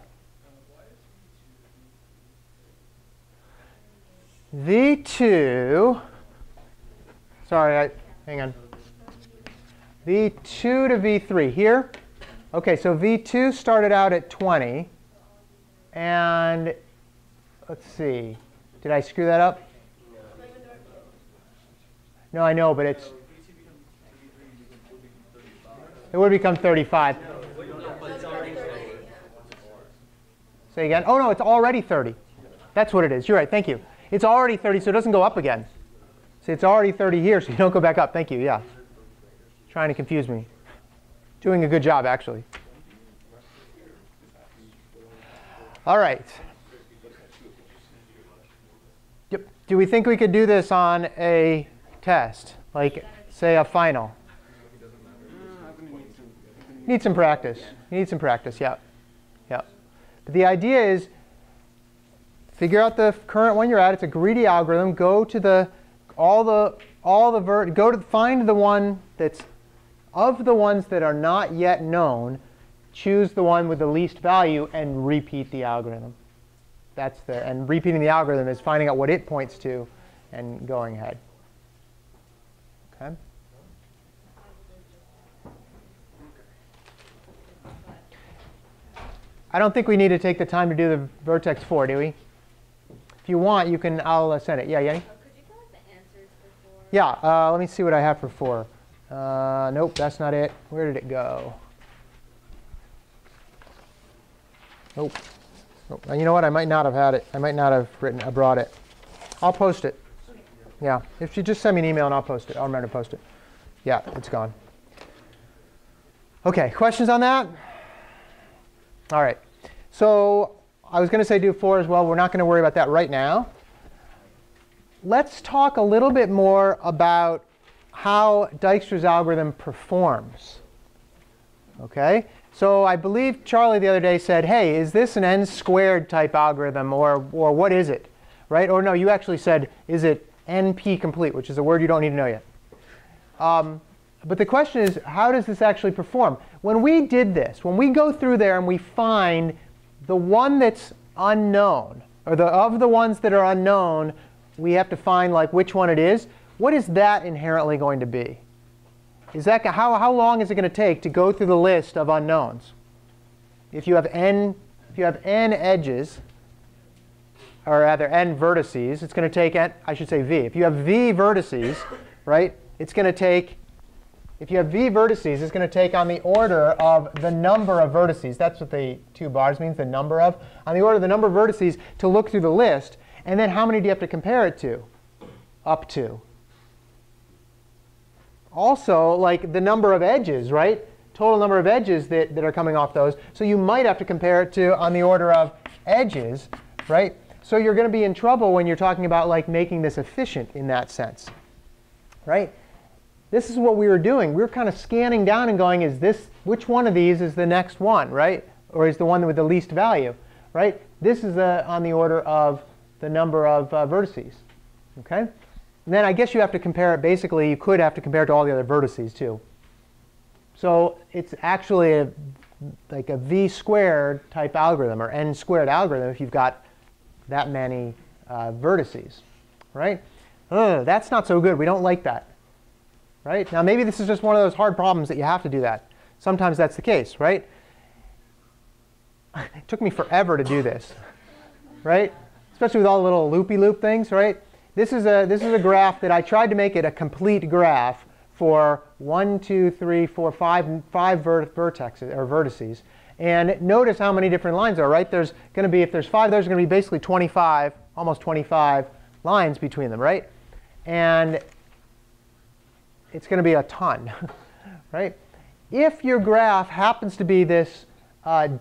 S1: V2, sorry, hang on. V2 to V3 here. OK, so V2 started out at 20. And let's see. Did I screw that up? No, I know, but it would become 35. Say again? Oh, no, it's already 30. That's what it is. You're right. Thank you. It's already 30, so it doesn't go up again. See, it's already 30 here, so you don't go back up. Thank you. Yeah. Trying to confuse me. Doing a good job, actually. All right. Yep. Do we think we could do this on a test, like, say, a final? Need some practice. You need some practice, yeah. Yeah. But the idea is, figure out the current one you're at. It's a greedy algorithm. Go to find the one that's of the ones that are not yet known. Choose the one with the least value and repeat the algorithm. And repeating the algorithm is finding out what it points to and going ahead. Okay. I don't think we need to take the time to do the vertex 4, do we? If you want, you can. I'll send it. Yeah, Yenny?
S7: Could you tell us the answers for 4?
S1: Yeah. Let me see what I have for 4. Nope, that's not it. Where did it go? Nope. Nope. You know what? I might not have had it. I might not have brought it. I'll post it. Yeah. If you just send me an email and I'll post it. I'll remember to post it. Yeah, it's gone. OK, questions on that? All right. So I was going to say do 4 as well. We're not going to worry about that right now. Let's talk a little bit more about how Dijkstra's algorithm performs. OK? So I believe Charlie the other day said, hey, is this an n² type algorithm, or what is it? Right? Or no, you actually said, is it NP complete, which is a word you don't need to know yet. But the question is, how does this actually perform? When we did this, when we go through there and we find the one that's unknown, or of the ones that are unknown, we have to find like which one it is. What is that inherently going to be? Is that how long is it going to take to go through the list of unknowns? If you have n edges, or rather n vertices, it's going to take I should say v. If you have v vertices, right? It's going to take. If you have v vertices, it's going to take on the order of the number of vertices. That's what the 2 bars means, the number of. On the order of the number of vertices to look through the list. And then how many do you have to compare it to? Up to. Also, like the number of edges, right? Total number of edges that are coming off those. So you might have to compare it to on the order of edges, right? So you're going to be in trouble when you're talking about like making this efficient in that sense, right? This is what we were doing. We were kind of scanning down and going, which one of these is the next one, right? Or is the one with the least value, right? This is on the order of the number of vertices, OK? And then I guess you have to compare it. Basically, you could have to compare it to all the other vertices, too. So it's actually like a v² type algorithm, or n² algorithm, if you've got that many vertices, right? That's not so good. We don't like that. Right? Now, maybe this is just one of those hard problems that you have to do that. Sometimes that's the case, right? It took me forever to do this, right? Especially with all the little loopy-loop things, right? This is a graph that I tried to make it a complete graph for 1, 2, 3, 4, 5 vertexes or vertices, And notice how many different lines there are, right? There's going to be, if there's 5, there's going to be basically 25, almost 25 lines between them, right? And it's going to be a ton, right? If your graph happens to be this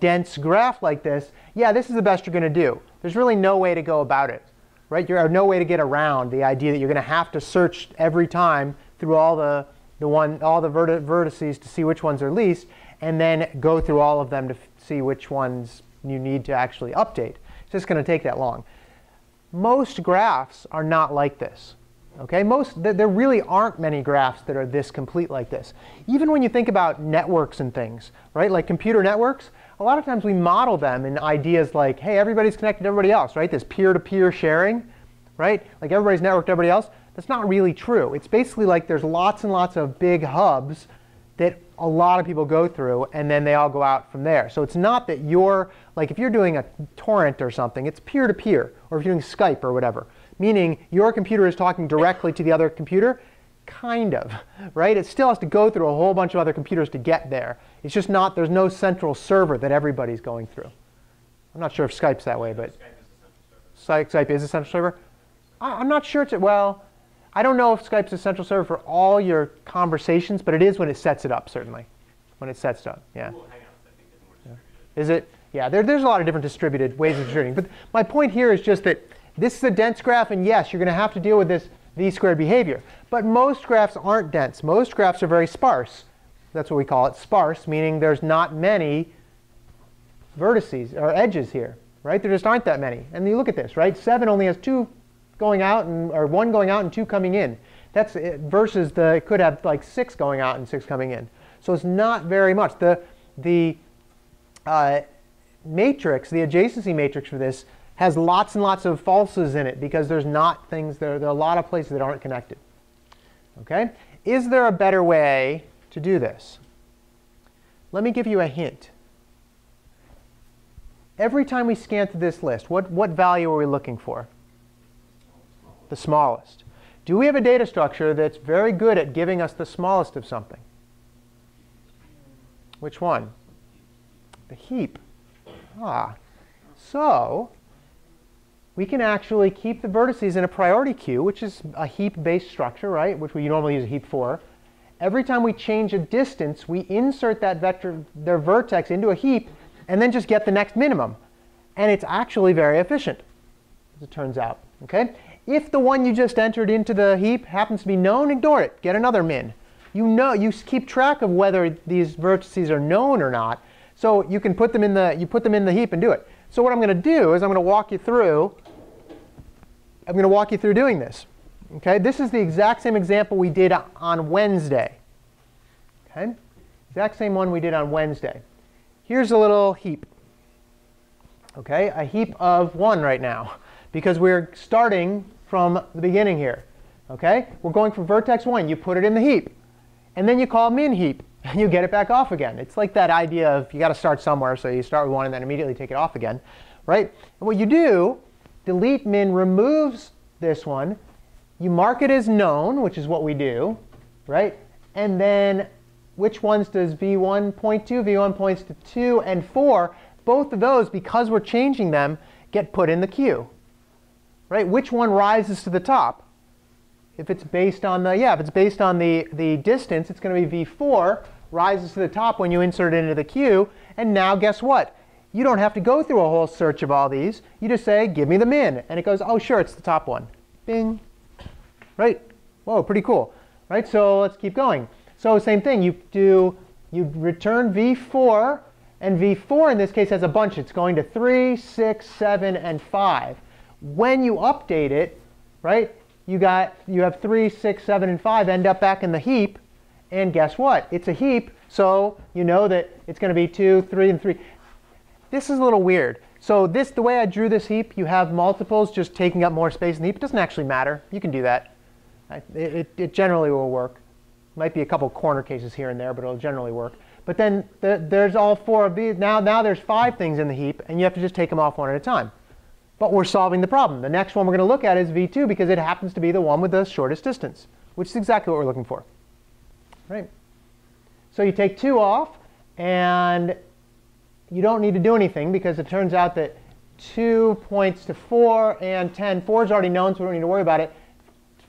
S1: dense graph like this, yeah, this is the best you're going to do. There's really no way to go about it, right? There's no way to get around the idea that you're going to have to search every time through all the vertices to see which ones are least, and then go through all of them to see which ones you need to actually update. It's just going to take that long. Most graphs are not like this. Okay? There really aren't many graphs that are this complete like this. Even when you think about networks and things, right? Like computer networks, a lot of times we model them in ideas like, hey, everybody's connected to everybody else, right? This peer-to-peer sharing, right? Like everybody's networked to everybody else. That's not really true. It's basically like there's lots and lots of big hubs that a lot of people go through, and then they all go out from there. So it's not that you're, like if you're doing a torrent or something, it's peer-to-peer, or if you're doing Skype or whatever, meaning your computer is talking directly to the other computer, kind of, right? It still has to go through a whole bunch of other computers to get there. It's just not, there's no central server that everybody's going through. I'm not sure if Skype's that way, but Skype is a central server. I'm not sure it's, well, I don't know if Skype's a central server for all your conversations, but it is when it sets it up, certainly. When it sets it up, yeah. Is it? Yeah, there's a lot of different distributed ways of distributing. But my point here is just that this is a dense graph, and yes, you're going to have to deal with this v-squared behavior. But most graphs aren't dense. Most graphs are very sparse. That's what we call it, sparse, meaning there's not many vertices or edges here, right? There just aren't that many. And you look at this, right? 7 only has 2 going out, or 1 going out and 2 coming in. That's versus it could have like 6 going out and 6 coming in. So it's not very much. The matrix, the adjacency matrix for this, has lots and lots of falses in it because there's not things, there are a lot of places that aren't connected. Okay? Is there a better way to do this? Let me give you a hint. Every time we scan through this list, what value are we looking for? The smallest. Do we have a data structure that's very good at giving us the smallest of something? Which one? The heap. So we can actually keep the vertices in a priority queue, which is a heap-based structure, right? Which we normally use a heap for. Every time we change a distance, we insert that vector, their vertex, into a heap, and then just get the next minimum. And it's actually very efficient, as it turns out. Okay? If the one you just entered into the heap happens to be known, ignore it. Get another min. You keep track of whether these vertices are known or not. So you can put them in the heap and do it. So what I'm going to do is I'm going to walk you through doing this. Okay? This is the exact same example we did on Wednesday. Okay? Exact same one we did on Wednesday. Here's a little heap. Okay? A heap of 1 right now, because we're starting from the beginning here. Okay? We're going from vertex 1. You put it in the heap. And then you call min heap, and you get it back off again. It's like that idea of you got to start somewhere, so you start with 1 and then immediately take it off again. Right? And what you do, delete min removes this one. You mark it as known, which is what we do. Right? And then which ones does v1 point to? v1 points to 2 and 4. Both of those, because we're changing them, get put in the queue. Right? Which one rises to the top? If it's based on the distance, it's going to be v4 rises to the top when you insert it into the queue. And now guess what? You don't have to go through a whole search of all these. You just say, give me the min. And it goes, oh, sure, it's the top one. Bing. Right? Whoa, pretty cool. Right? So let's keep going. So same thing. You return v4. And v4 in this case has a bunch. It's going to 3, 6, 7, and 5. When you update it, right, you have 3, 6, 7, and 5 end up back in the heap. And guess what? It's a heap, so you know that it's going to be 2, 3, and 3. This is a little weird. So the way I drew this heap, you have multiples just taking up more space in the heap. It doesn't actually matter. You can do that. It generally will work. Might be a couple corner cases here and there, but it'll generally work. But then there's all 4 of these. Now there's 5 things in the heap, and you have to just take them off one at a time. But we're solving the problem. The next one we're going to look at is v2 because it happens to be the one with the shortest distance, which is exactly what we're looking for. Right? So you take 2 off, and you don't need to do anything because it turns out that 2 points to 4 and 10. 4 is already known, so we don't need to worry about it.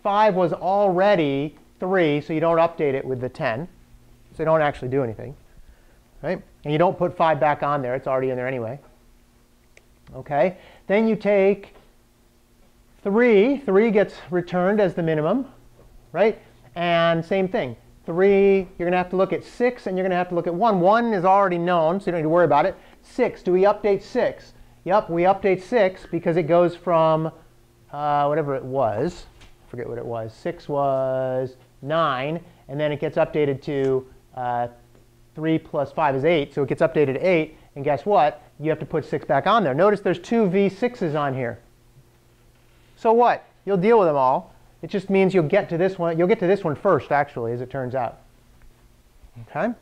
S1: 5 was already 3, so you don't update it with the 10. So you don't actually do anything. Right? And you don't put 5 back on there. It's already in there anyway. Okay. Then you take 3. 3 gets returned as the minimum. Right? And same thing. 3, you're going to have to look at 6, and you're going to have to look at 1. 1 is already known, so you don't need to worry about it. 6, do we update 6? Yep, we update 6 because it goes from whatever it was. I forget what it was. 6 was 9, and then it gets updated to 3 plus 5 is 8, so it gets updated to 8. And guess what? You have to put 6 back on there. Notice there's 2 V6s on here. So what? You'll deal with them all. It just means you'll get to this one. You'll get to this one first, actually, as it turns out. Okay.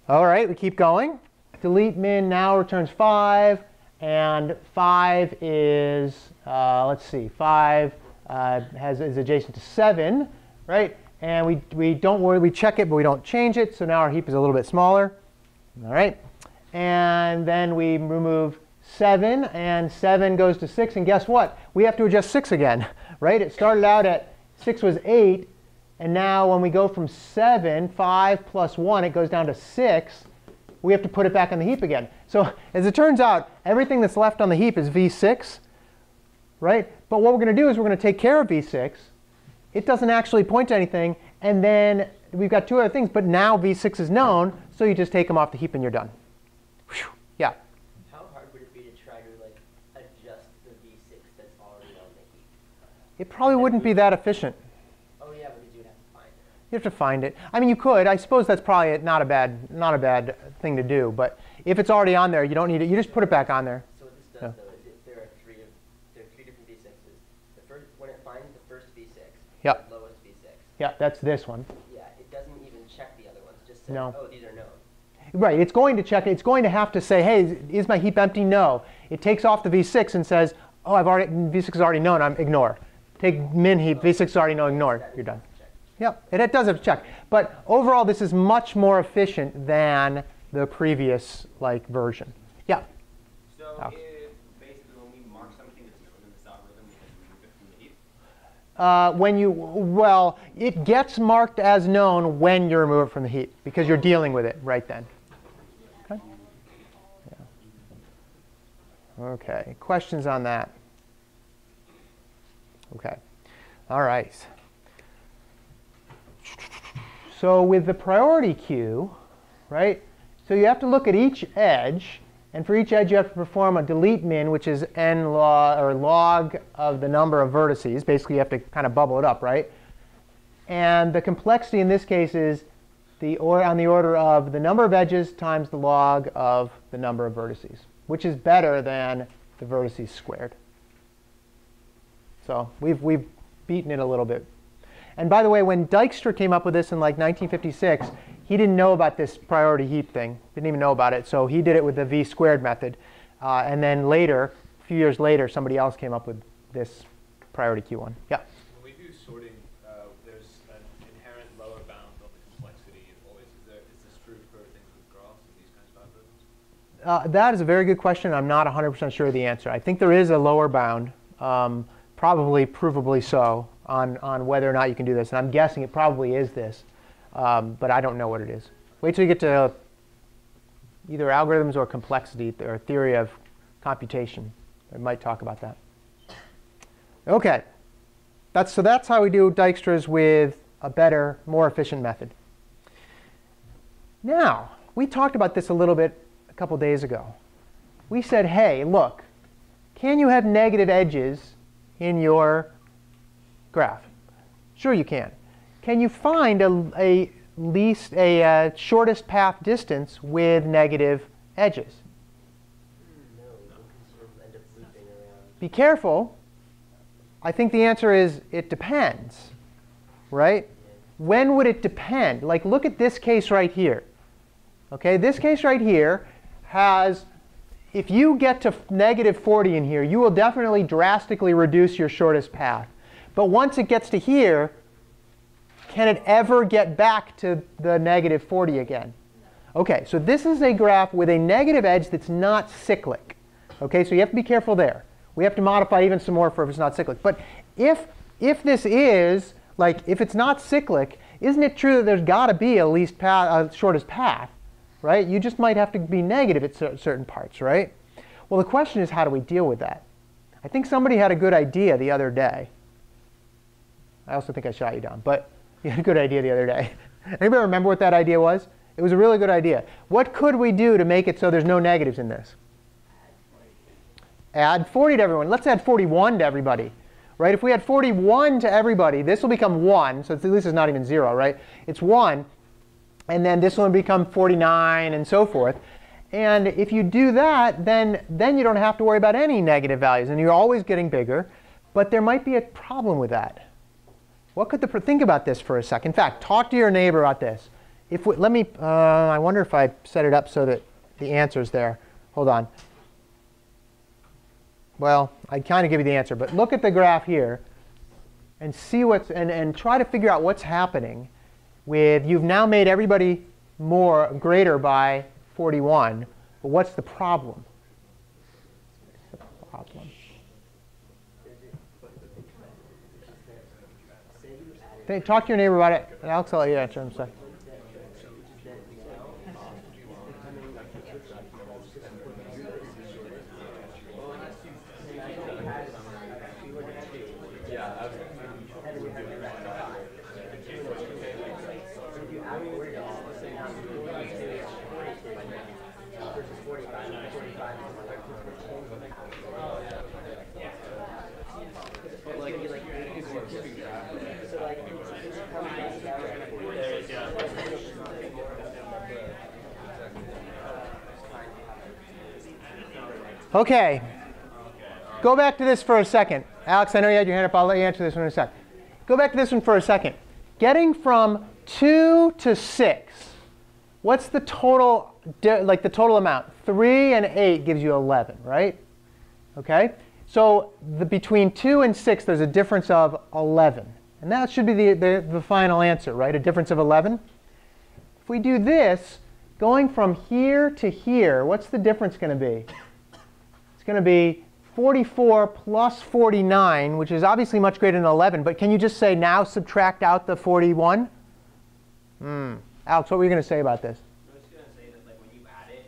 S1: All right, we keep going. Delete min now returns 5, and 5 is let's see, 5 is adjacent to 7, right? And we don't worry, we check it, but we don't change it. So now our heap is a little bit smaller. All right. And then we remove 7, and 7 goes to 6. And guess what? We have to adjust 6 again, right? It started out at 6 was 8. And now when we go from 7, 5 plus 1, it goes down to 6. We have to put it back on the heap again. So as it turns out, everything that's left on the heap is V6, right? But what we're going to do is we're going to take care of V6. It doesn't actually point to anything. And then we've got 2 other things. But now V6 is known, so you just take them off the heap and you're done. Whew. Yeah?
S6: How hard would it be to try to adjust the V6 that's already on the heap?
S1: It probably wouldn't be that efficient.
S6: Oh yeah, but you'd have to find it.
S1: You have to find it. I mean, you could. I suppose that's probably not a bad thing to do. But if it's already on there, you don't need it. You just put it back on there.
S6: So what this does though is if there are three different V6s. The first, when it finds the first V6,
S1: Yep.
S6: the lowest V6.
S1: Yeah, that's this one.
S6: Yeah, it doesn't even check the other ones. It just says,
S1: No.
S6: oh, these are known.
S1: Right. It's going to check it. It's going to have to say, hey, is my heap empty? No. It takes off the V6 and says, oh, V6 is already known. I'm ignore. Take min heap. V6 is already known. Ignore. You're done. Yep. It does have to check. But overall, this is much more efficient than the previous version. Yeah.
S5: So
S1: Alex.
S5: if basically when we mark something that's known in this algorithm, we can remove it from the heap?
S1: Well, it gets marked as known when you remove it from the heap because you're dealing with it right then. Okay. Yeah. Okay. Questions on that? Okay. All right. So with the priority queue, right? So you have to look at each edge, and for each edge you have to perform a delete min, which is n log of the number of vertices. Basically, you have to kind of bubble it up, right? And the complexity in this case is on the order of the number of edges times the log of the number of vertices, which is better than the vertices squared. So we've beaten it a little bit. And by the way, when Dijkstra came up with this in 1956, he didn't know about this priority heap thing. Didn't even know about it. So he did it with the V squared method. And then later, a few years later, somebody else came up with this priority queue one. Yeah?
S4: When we do sorting, there's an inherent lower bound on the complexity always. Is this true for things with graphs and these kinds of algorithms?
S1: That is a very good question. I'm not 100% sure of the answer. I think there is a lower bound, probably provably so, on whether or not you can do this. And I'm guessing it probably is this, but I don't know what it is. Wait till you get to either algorithms or complexity or theory of computation. I might talk about that. OK. So that's how we do Dijkstra's with a better, more efficient method. Now, we talked about this a little bit a couple days ago. We said, hey, look, can you have negative edges in your graph? Sure you can. Can you find a shortest path distance with negative edges?
S6: No, because you'll end up looping around.
S1: Be careful. I think the answer is it depends, right? When would it depend? Like, look at this case right here. Okay, this case right here has, if you get to negative 40 in here, you will definitely drastically reduce your shortest path. But once it gets to here, can it ever get back to the negative 40 again? Okay, so this is a graph with a negative edge that's not cyclic. Okay, so you have to be careful there. We have to modify even some more for if it's not cyclic. But if this is, like, if it's not cyclic, isn't it true that there's got to be a least path, shortest path, right? You just might have to be negative at certain parts, right? Well, the question is, how do we deal with that? I think somebody had a good idea the other day. I also think I shot you down, but you had a good idea the other day. Anybody remember what that idea was? It was a really good idea. What could we do to make it so there's no negatives in this? Add 40 to everyone. Let's add 41 to everybody. Right? If we add 41 to everybody, this will become 1. So this is not even 0, right? It's 1. And then this will become 49 and so forth. And if you do that, then you don't have to worry about any negative values. And you're always getting bigger. But there might be a problem with that. What could think about this for a second. In fact, talk to your neighbor about this. If we, let me, I wonder if I set it up so that the answer's there. Hold on. Well, I kind of give you the answer, but look at the graph here and see what's, and try to figure out what's happening with, you've now made everybody greater by 41, but what's the problem? What's the problem? Talk to your neighbor about it, and Alex, I'll let you answer in a second. Okay, go back to this for a second. Alex, I know you had your hand up. I'll let you answer this one in a sec. Go back to this one for a second. Getting from 2 to 6, what's the total, like the total amount? 3 and 8 gives you 11, right? Okay, so between 2 and 6, there's a difference of 11. And that should be the final answer, right? A difference of 11. If we do this, going from here to here, what's the difference going to be? It's going to be 44 plus 49, which is obviously much greater than 11. But can you just say now subtract out the 41? Alex, what were you going to say about this?
S5: I was going to say that, like, when you add it,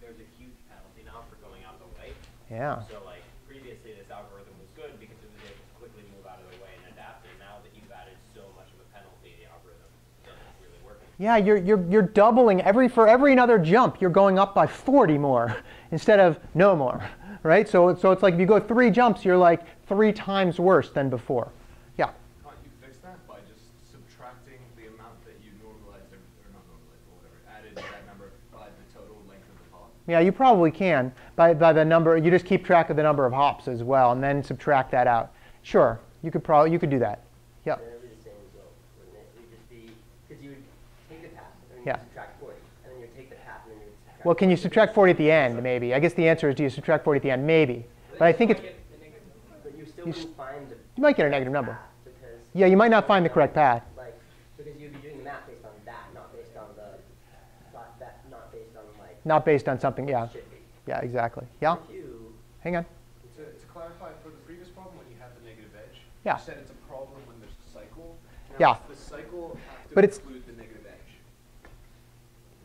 S5: there's a huge penalty now for going out of the way.
S1: Yeah.
S5: So, like, previously this algorithm was good because it was able to quickly move out of the way and adapt. And now that you've added so much of a penalty, the algorithm doesn't really work.
S1: Yeah, you're doubling for every another jump. You're going up by 40 more instead of no more. Right? So it's like if you go 3 jumps, you're like 3 times worse than before. Yeah?
S4: Can't you fix that by just subtracting the amount that you normalized, or not normalized, or whatever, added to that number by the total length of the path?
S1: Yeah, you probably can. By the number, you just keep track of the number of hops as well, and then subtract that out. Sure, you could do that. Yeah.
S6: Then it would be the same result, wouldn't it? It would just be, because you would take the path, and then
S1: Yeah.
S6: you subtract 40, and then you would take the path, and then you would subtract
S1: Well, can you
S6: 40.
S1: subtract 40 at the end? Maybe. I guess the answer is, do you subtract 40 at the end? Maybe. But I think it's,
S6: But you still
S1: you
S6: wouldn't find the
S1: you might get a negative number.
S6: path, because,
S1: Yeah, you might not find the correct path.
S6: like, because you'd be doing the math based on that, not based on not based on, like,
S1: Not based on something. Yeah.
S6: it should be.
S1: Yeah, exactly. Yeah.
S6: If you,
S1: Hang on.
S4: To clarify, for the previous problem, when you have the negative edge,
S1: Yeah.
S4: you said it's a problem when there's a cycle. Now,
S1: Yeah.
S4: does the cycle have to
S1: But it's-
S4: include the negative edge?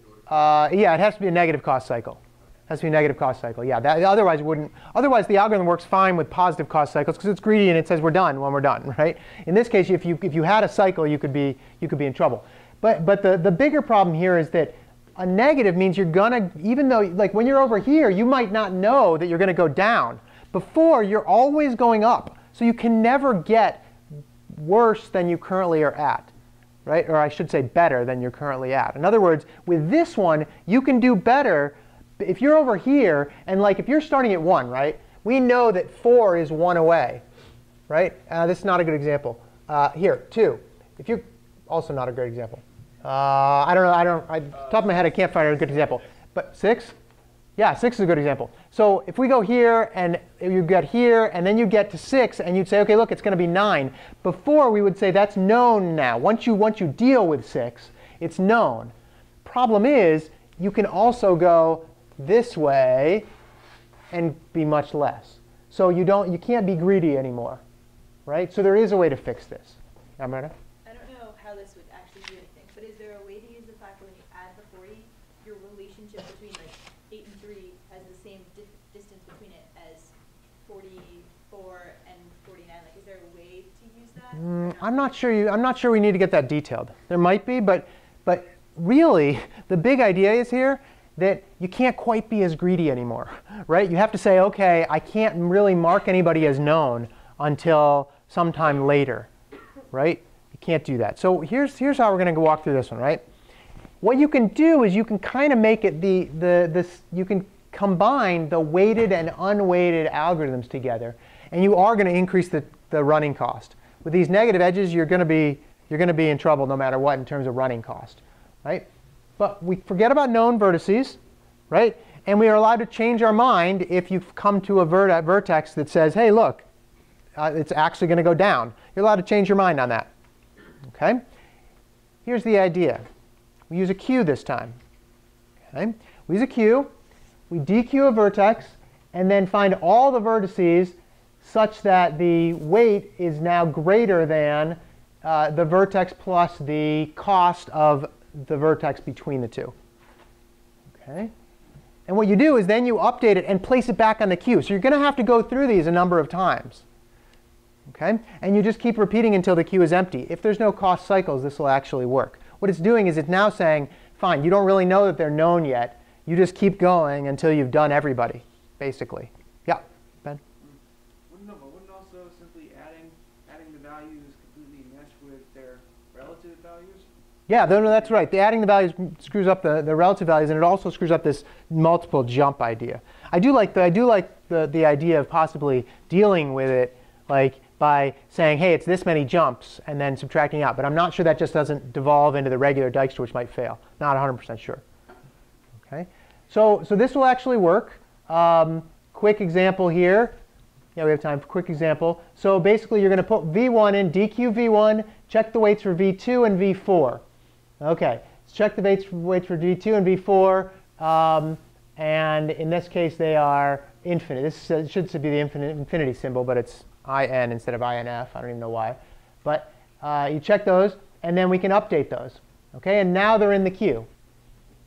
S4: In order to-
S1: Yeah, it has to be a negative cost cycle. It has to be a negative cost cycle. Yeah, otherwise it wouldn't. Otherwise, the algorithm works fine with positive cost cycles because it's greedy and it says we're done when we're done, right? In this case, if you had a cycle, you could be in trouble. But the bigger problem here is that a negative means you're gonna, even though, like when you're over here, you might not know that you're gonna go down. Before, you're always going up, so you can never get worse than you currently are at. Right? Or I should say better than you're currently at. In other words, with this one, you can do better if you're over here, and like if you're starting at 1, right? We know that 4 is 1 away, right? This is not a good example. Here, 2. If you're also not a great example. I don't know. Top of my head, I can't find a good example. But 6? Yeah, 6 is a good example. So if we go here, and you get here, and then you get to 6, and you'd say, OK, look, it's going to be 9. Before, we would say that's known now. Once you deal with 6, it's known. Problem is, you can also go this way and be much less. So you can't be greedy anymore, right? So there is a way to fix this. Amrita?
S2: I don't know how this would actually do anything, but is there a way to use the fact that when you add the 40, your relationship between like 8 and 3 has the same distance between it as 44 and 49? Like, is there a way to use that?
S1: I'm not sure we need to get that detailed. There might be, but really the big idea is here that you can't quite be as greedy anymore, right? You have to say, okay, I can't really mark anybody as known until sometime later, right? You can't do that. So here's how we're going to walk through this one, right? What you can do is you can kind of make it you can combine the weighted and unweighted algorithms together, and you are going to increase the running cost. With these negative edges, you're going to be in trouble no matter what in terms of running cost, right? But we forget about known vertices, right? And we are allowed to change our mind if you've come to a vertex that says, hey, look, it's actually going to go down. You're allowed to change your mind on that. Okay? Here's the idea. We use a queue this time. Okay? We use a queue. We dequeue a vertex and then find all the vertices such that the weight is now greater than the vertex plus the cost of the vertex between the two. Okay? And what you do is then you update it and place it back on the queue. So you're going to have to go through these a number of times. Okay? And you just keep repeating until the queue is empty. If there's no cost cycles, this will actually work. What it's doing is it's now saying, fine, you don't really know that they're known yet. You just keep going until you've done everybody, basically. Yeah, Ben?
S3: Wouldn't also simply adding the values completely mesh with their relative values?
S1: Yeah, no, that's right. The adding the values screws up the relative values, and it also screws up this multiple jump idea. I do like the idea of possibly dealing with it like by saying, hey, it's this many jumps, and then subtracting out. But I'm not sure that just doesn't devolve into the regular Dijkstra, which might fail. Not 100% sure. Okay, so this will actually work. Quick example here. Yeah, we have time for a quick example. So basically, you're going to put V1 in, dequeue V1, check the weights for V2 and V4. Okay, let's check the weights for V2 and V4. And in this case, they are infinite. This should be the infinity symbol, but it's IN instead of INF. I don't even know why. But you check those, and then we can update those. Okay, and now they're in the queue.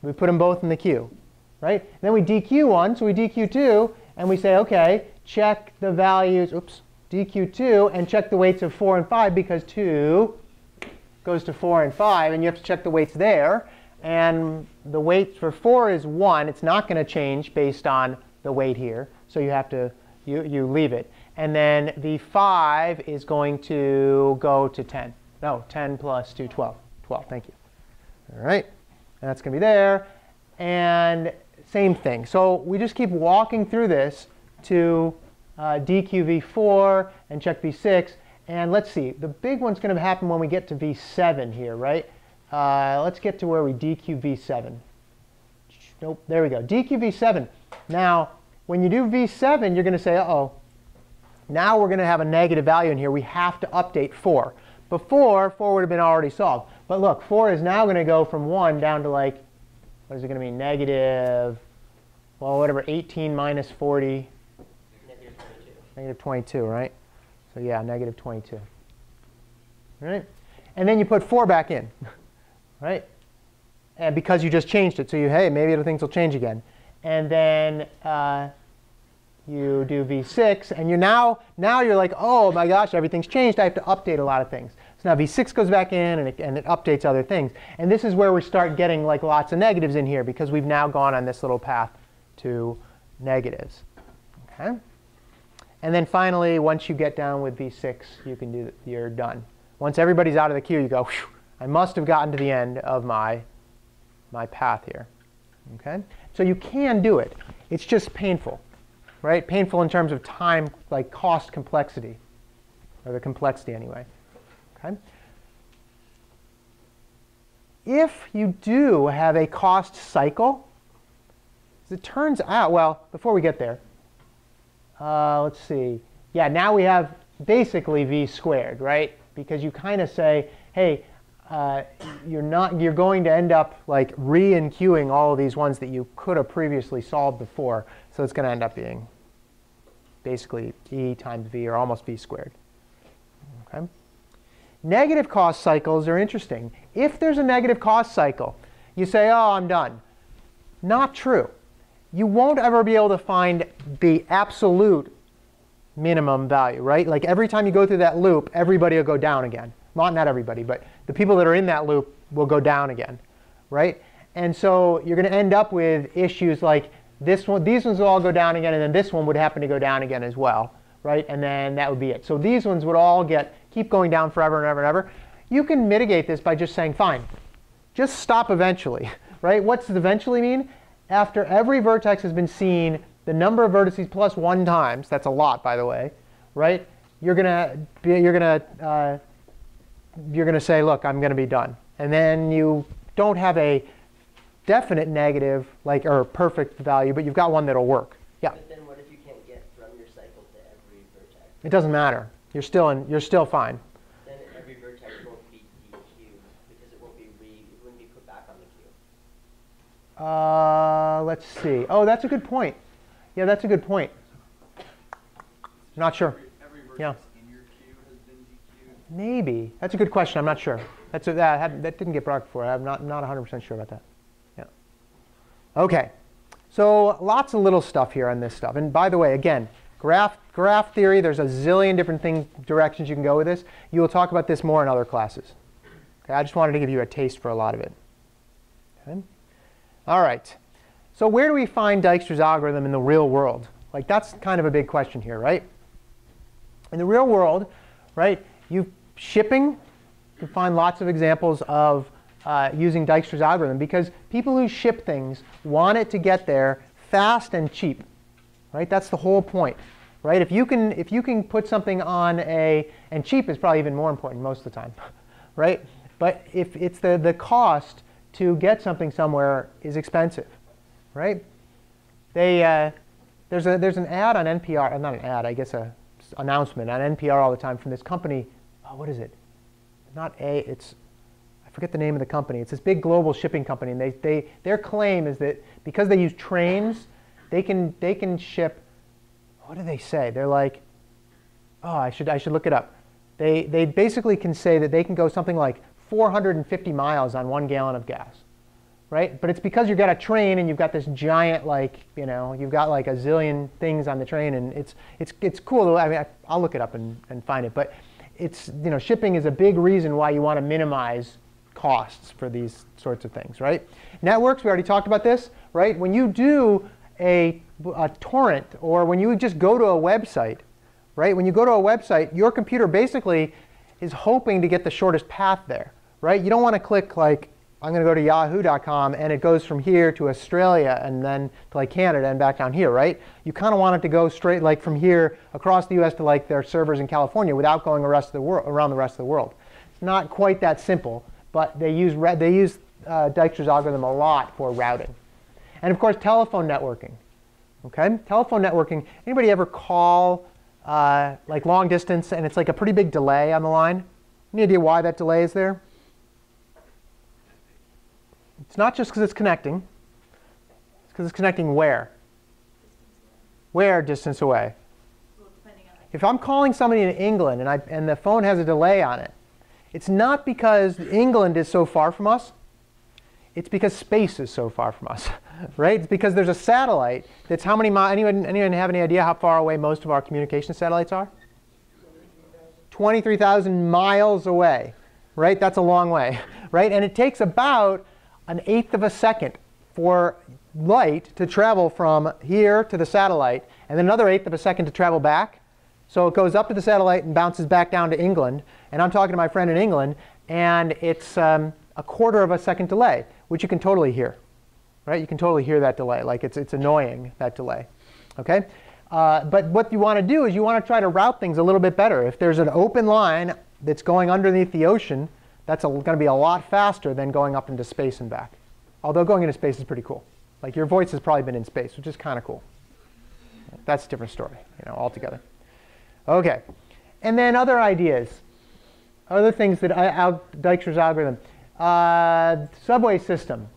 S1: We put them both in the queue, right? And then we dequeue one, so we dequeue 2, and we say, okay, check the values, dequeue 2, and check the weights of 4 and 5, because 2 goes to 4 and 5, and you have to check the weights there. And the weight for 4 is 1. It's not going to change based on the weight here, so you have to you leave it. And then the 5 is going to go to 10. No, 10 plus 2, 12. 12, thank you. All right, and that's going to be there. And same thing. So we just keep walking through this to dequeue V4 and check V6. And let's see, the big one's going to happen when we get to V7 here, right? Let's get to where we dequeue V7. Nope, there we go. Dequeue V7. Now, when you do V7, you're going to say, uh-oh, now we're going to have a negative value in here. We have to update 4. Before, 4 would have been already solved. But look, 4 is now going to go from 1 down to like, what is it going to be? Negative, well, whatever, 18 minus 40.
S6: Negative 22.
S1: Negative 22, right? So yeah, negative 22. All right? And then you put 4 back in, right? And because you just changed it. So hey, maybe things will change again. And then you do V6, and now you're like, oh my gosh, everything's changed. I have to update a lot of things. So now V6 goes back in, and it updates other things. And this is where we start getting like lots of negatives in here, because we've now gone on this little path to negatives. Okay? And then finally, once you get down with V6, you're done. Once everybody's out of the queue, you go, whew, I must have gotten to the end of my path here. Okay? So you can do it. It's just painful, right? Painful in terms of time, like cost complexity, or the complexity anyway. Okay? If you do have a cost cycle, as it turns out, well, before we get there, let's see. Yeah, now we have basically v squared, right? Because you kind of say, hey, you're going to end up like re-enqueuing all of these ones that you could have previously solved before. So it's going to end up being basically E times V, or almost V squared. Okay. Negative cost cycles are interesting. If there's a negative cost cycle, you say, oh, I'm done. Not true. You won't ever be able to find the absolute minimum value, right? Like every time you go through that loop, everybody will go down again. Well, not everybody, but the people that are in that loop will go down again, right? And so you're going to end up with issues like this one. These ones will all go down again, and then this one would happen to go down again as well, right? And then that would be it. So these ones would all keep going down forever and ever and ever. You can mitigate this by just saying, fine, just stop eventually, right? What does eventually mean? After every vertex has been seen the number of vertices plus 1 times, that's a lot, by the way, right? You're gonna say, look, I'm going to be done. And then you don't have a definite negative, or perfect value, but you've got one that'll work. Yeah.
S6: But then what if you can't get from your cycle to every vertex?
S1: It doesn't matter. You're still fine.
S6: Then every vertex won't be dequeued because it wouldn't be put back on the queue.
S1: Let's see. Oh, that's a good point. Yeah, that's a good point. Not sure.
S3: Every
S1: Yeah.
S3: vertex in your queue has been dequeued.
S1: Maybe. That's a good question. I'm not sure. That didn't get brought before. I'm not 100% sure about that. Yeah. OK. So lots of little stuff here on this stuff. And by the way, again, graph theory, there's a zillion different directions you can go with this. You will talk about this more in other classes. Okay, I just wanted to give you a taste for a lot of it. Okay. All right. So where do we find Dijkstra's algorithm in the real world? Like, that's kind of a big question here, right? In the real world, right, shipping, you can find lots of examples of using Dijkstra's algorithm, because people who ship things want it to get there fast and cheap, right? That's the whole point, right? If you can put something on and cheap is probably even more important most of the time, right? But if it's the cost to get something somewhere is expensive, right? There's an ad on NPR, not an ad, I guess an announcement on NPR all the time from this company. Oh, what is it? I forget the name of the company. It's this big global shipping company, and their claim is that because they use trains, they can ship. What do they say? They're like, oh, I should look it up. They basically can say that they can go something like 450 miles on 1 gallon of gas, right? But it's because you've got a train and you've got this giant, you've got like a zillion things on the train, and it's cool. I mean, I'll look it up and find it, but shipping is a big reason why you want to minimize costs for these sorts of things, right? Networks, we already talked about this, right? When you do a torrent, or when you just go to a website, right? When you go to a website, your computer basically is hoping to get the shortest path there, right? You don't want to click like, I'm going to go to yahoo.com, and it goes from here to Australia and then to like Canada and back down here, right? You kind of want it to go straight like from here across the US to like their servers in California without going around the rest of the world. It's not quite that simple, but they use Dijkstra's algorithm a lot for routing. And of course, telephone networking. Okay, telephone networking. Anybody ever call like long distance and it's like a pretty big delay on the line? Any idea why that delay is there? It's not just because it's connecting. It's because it's connecting where? Where distance away?
S2: Well, depending on
S1: If I'm calling somebody in England and the phone has a delay on it, it's not because England is so far from us. It's because space is so far from us, right? It's because there's a satellite that's how many miles? Anyone have any idea how far away most of our communication satellites are? 23,000 miles away, right? That's a long way, right? And it takes about 1/8 of a second for light to travel from here to the satellite, and then another 1/8 of a second to travel back. So it goes up to the satellite and bounces back down to England. And I'm talking to my friend in England, and it's a 1/4 of a second delay, which you can totally hear, right? You can totally hear that delay. Like it's annoying, that delay, okay? But what you want to do is you want to try to route things a little bit better. If there's an open line that's going underneath the ocean, that's going to be a lot faster than going up into space and back. Although going into space is pretty cool. Like your voice has probably been in space, which is kind of cool. That's a different story, altogether. Okay, and then other ideas. other things that Dijkstra's algorithm. Subway system,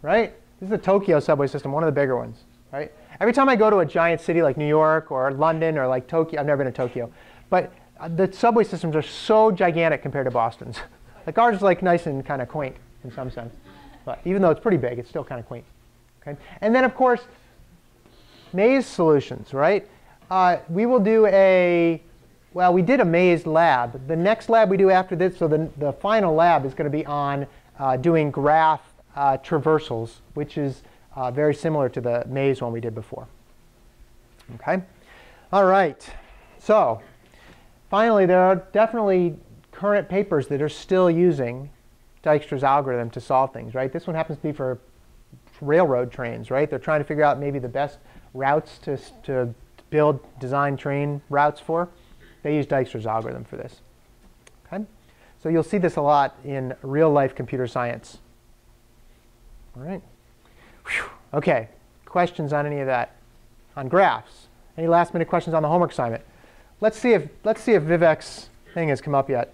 S1: right? This is the Tokyo subway system, one of the bigger ones, right? Every time I go to a giant city like New York or London or like Tokyo, I've never been to Tokyo, but the subway systems are so gigantic compared to Boston's. Like ours is like nice and kind of quaint in some sense, but even though it's pretty big, it's still kind of quaint. Okay? And then of course, maze solutions, right? We will do well, we did a maze lab. The next lab we do after this, so the final lab is going to be on doing graph traversals, which is very similar to the maze one we did before. Okay? All right. So finally, there are definitely current papers that are still using Dijkstra's algorithm to solve things, right? This one happens to be for railroad trains, right? They're trying to figure out maybe the best routes to build, design train routes for. They use Dijkstra's algorithm for this. Okay? So you'll see this a lot in real-life computer science. All right. Whew. OK. Questions on any of that? On graphs? Any last-minute questions on the homework assignment? Let's see if Vivek's thing has come up yet.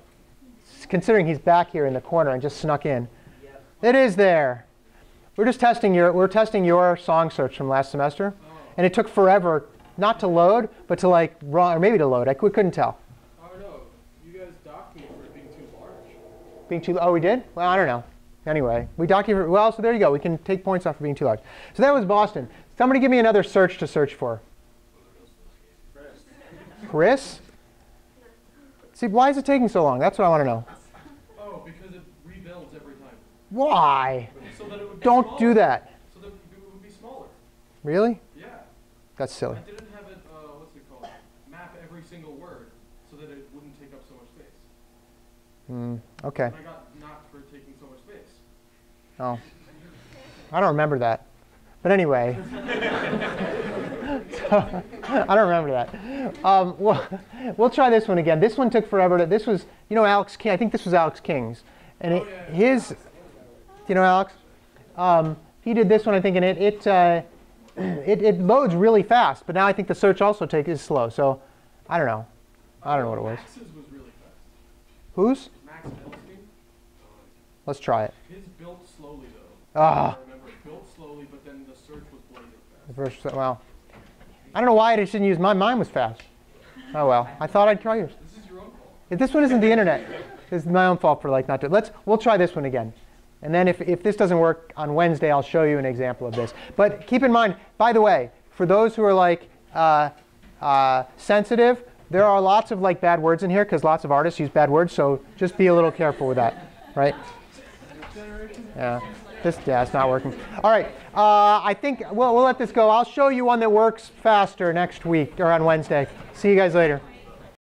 S1: Considering he's back here in the corner and just snuck in.
S3: Yep.
S1: It is there. We're testing your SongSearch from last semester, and it took forever not to load, but to like run, or maybe to load. We couldn't tell.
S3: Oh no, you guys docked me for it being too large.
S1: Being too? Oh, we did? Well, I don't know. Anyway, we docked you for. Well, so there you go. We can take points off for being too large. So that was Boston. Somebody give me another search to search for. Chris? See, why is it taking so long? That's what I want to know.
S3: Oh, because it rebuilds every time.
S1: Why?
S3: So that it would be
S1: Don't
S3: smaller.
S1: do that.
S3: So that it would be smaller.
S1: Really?
S3: Yeah.
S1: That's silly.
S3: I didn't have it, what's it called? Map every single word so that it wouldn't take up so much space.
S1: OK.
S3: And I got knocked for taking so much space.
S1: Oh. I don't remember that. But anyway. So, I don't remember that. We'll try this one again. This one took forever. This was, you know, Alex King. I think this was Alex King's. And do you know Alex? He did this one, I think, and it loads really fast. But now I think the search also is slow. So I don't know. I don't know what it was.
S3: Max's was really fast.
S1: Whose?
S3: Max Elstein.
S1: Let's try it.
S3: His built slowly though.
S1: Ah.
S3: I remember it built slowly, but then the search was blazing fast.
S1: Well, I don't know why I just didn't use mine. Mine was fast. Oh well. I thought I'd try yours.
S3: This is your own fault.
S1: If this one isn't the internet, it's my own fault for like not to. We'll try this one again. And then if this doesn't work on Wednesday, I'll show you an example of this. But keep in mind, by the way, for those who are like sensitive, there are lots of like bad words in here because lots of artists use bad words. So just be a little careful with that, right? Yeah. It's not working. All right. I think we'll let this go. I'll show you one that works faster next week or on Wednesday. See you guys later.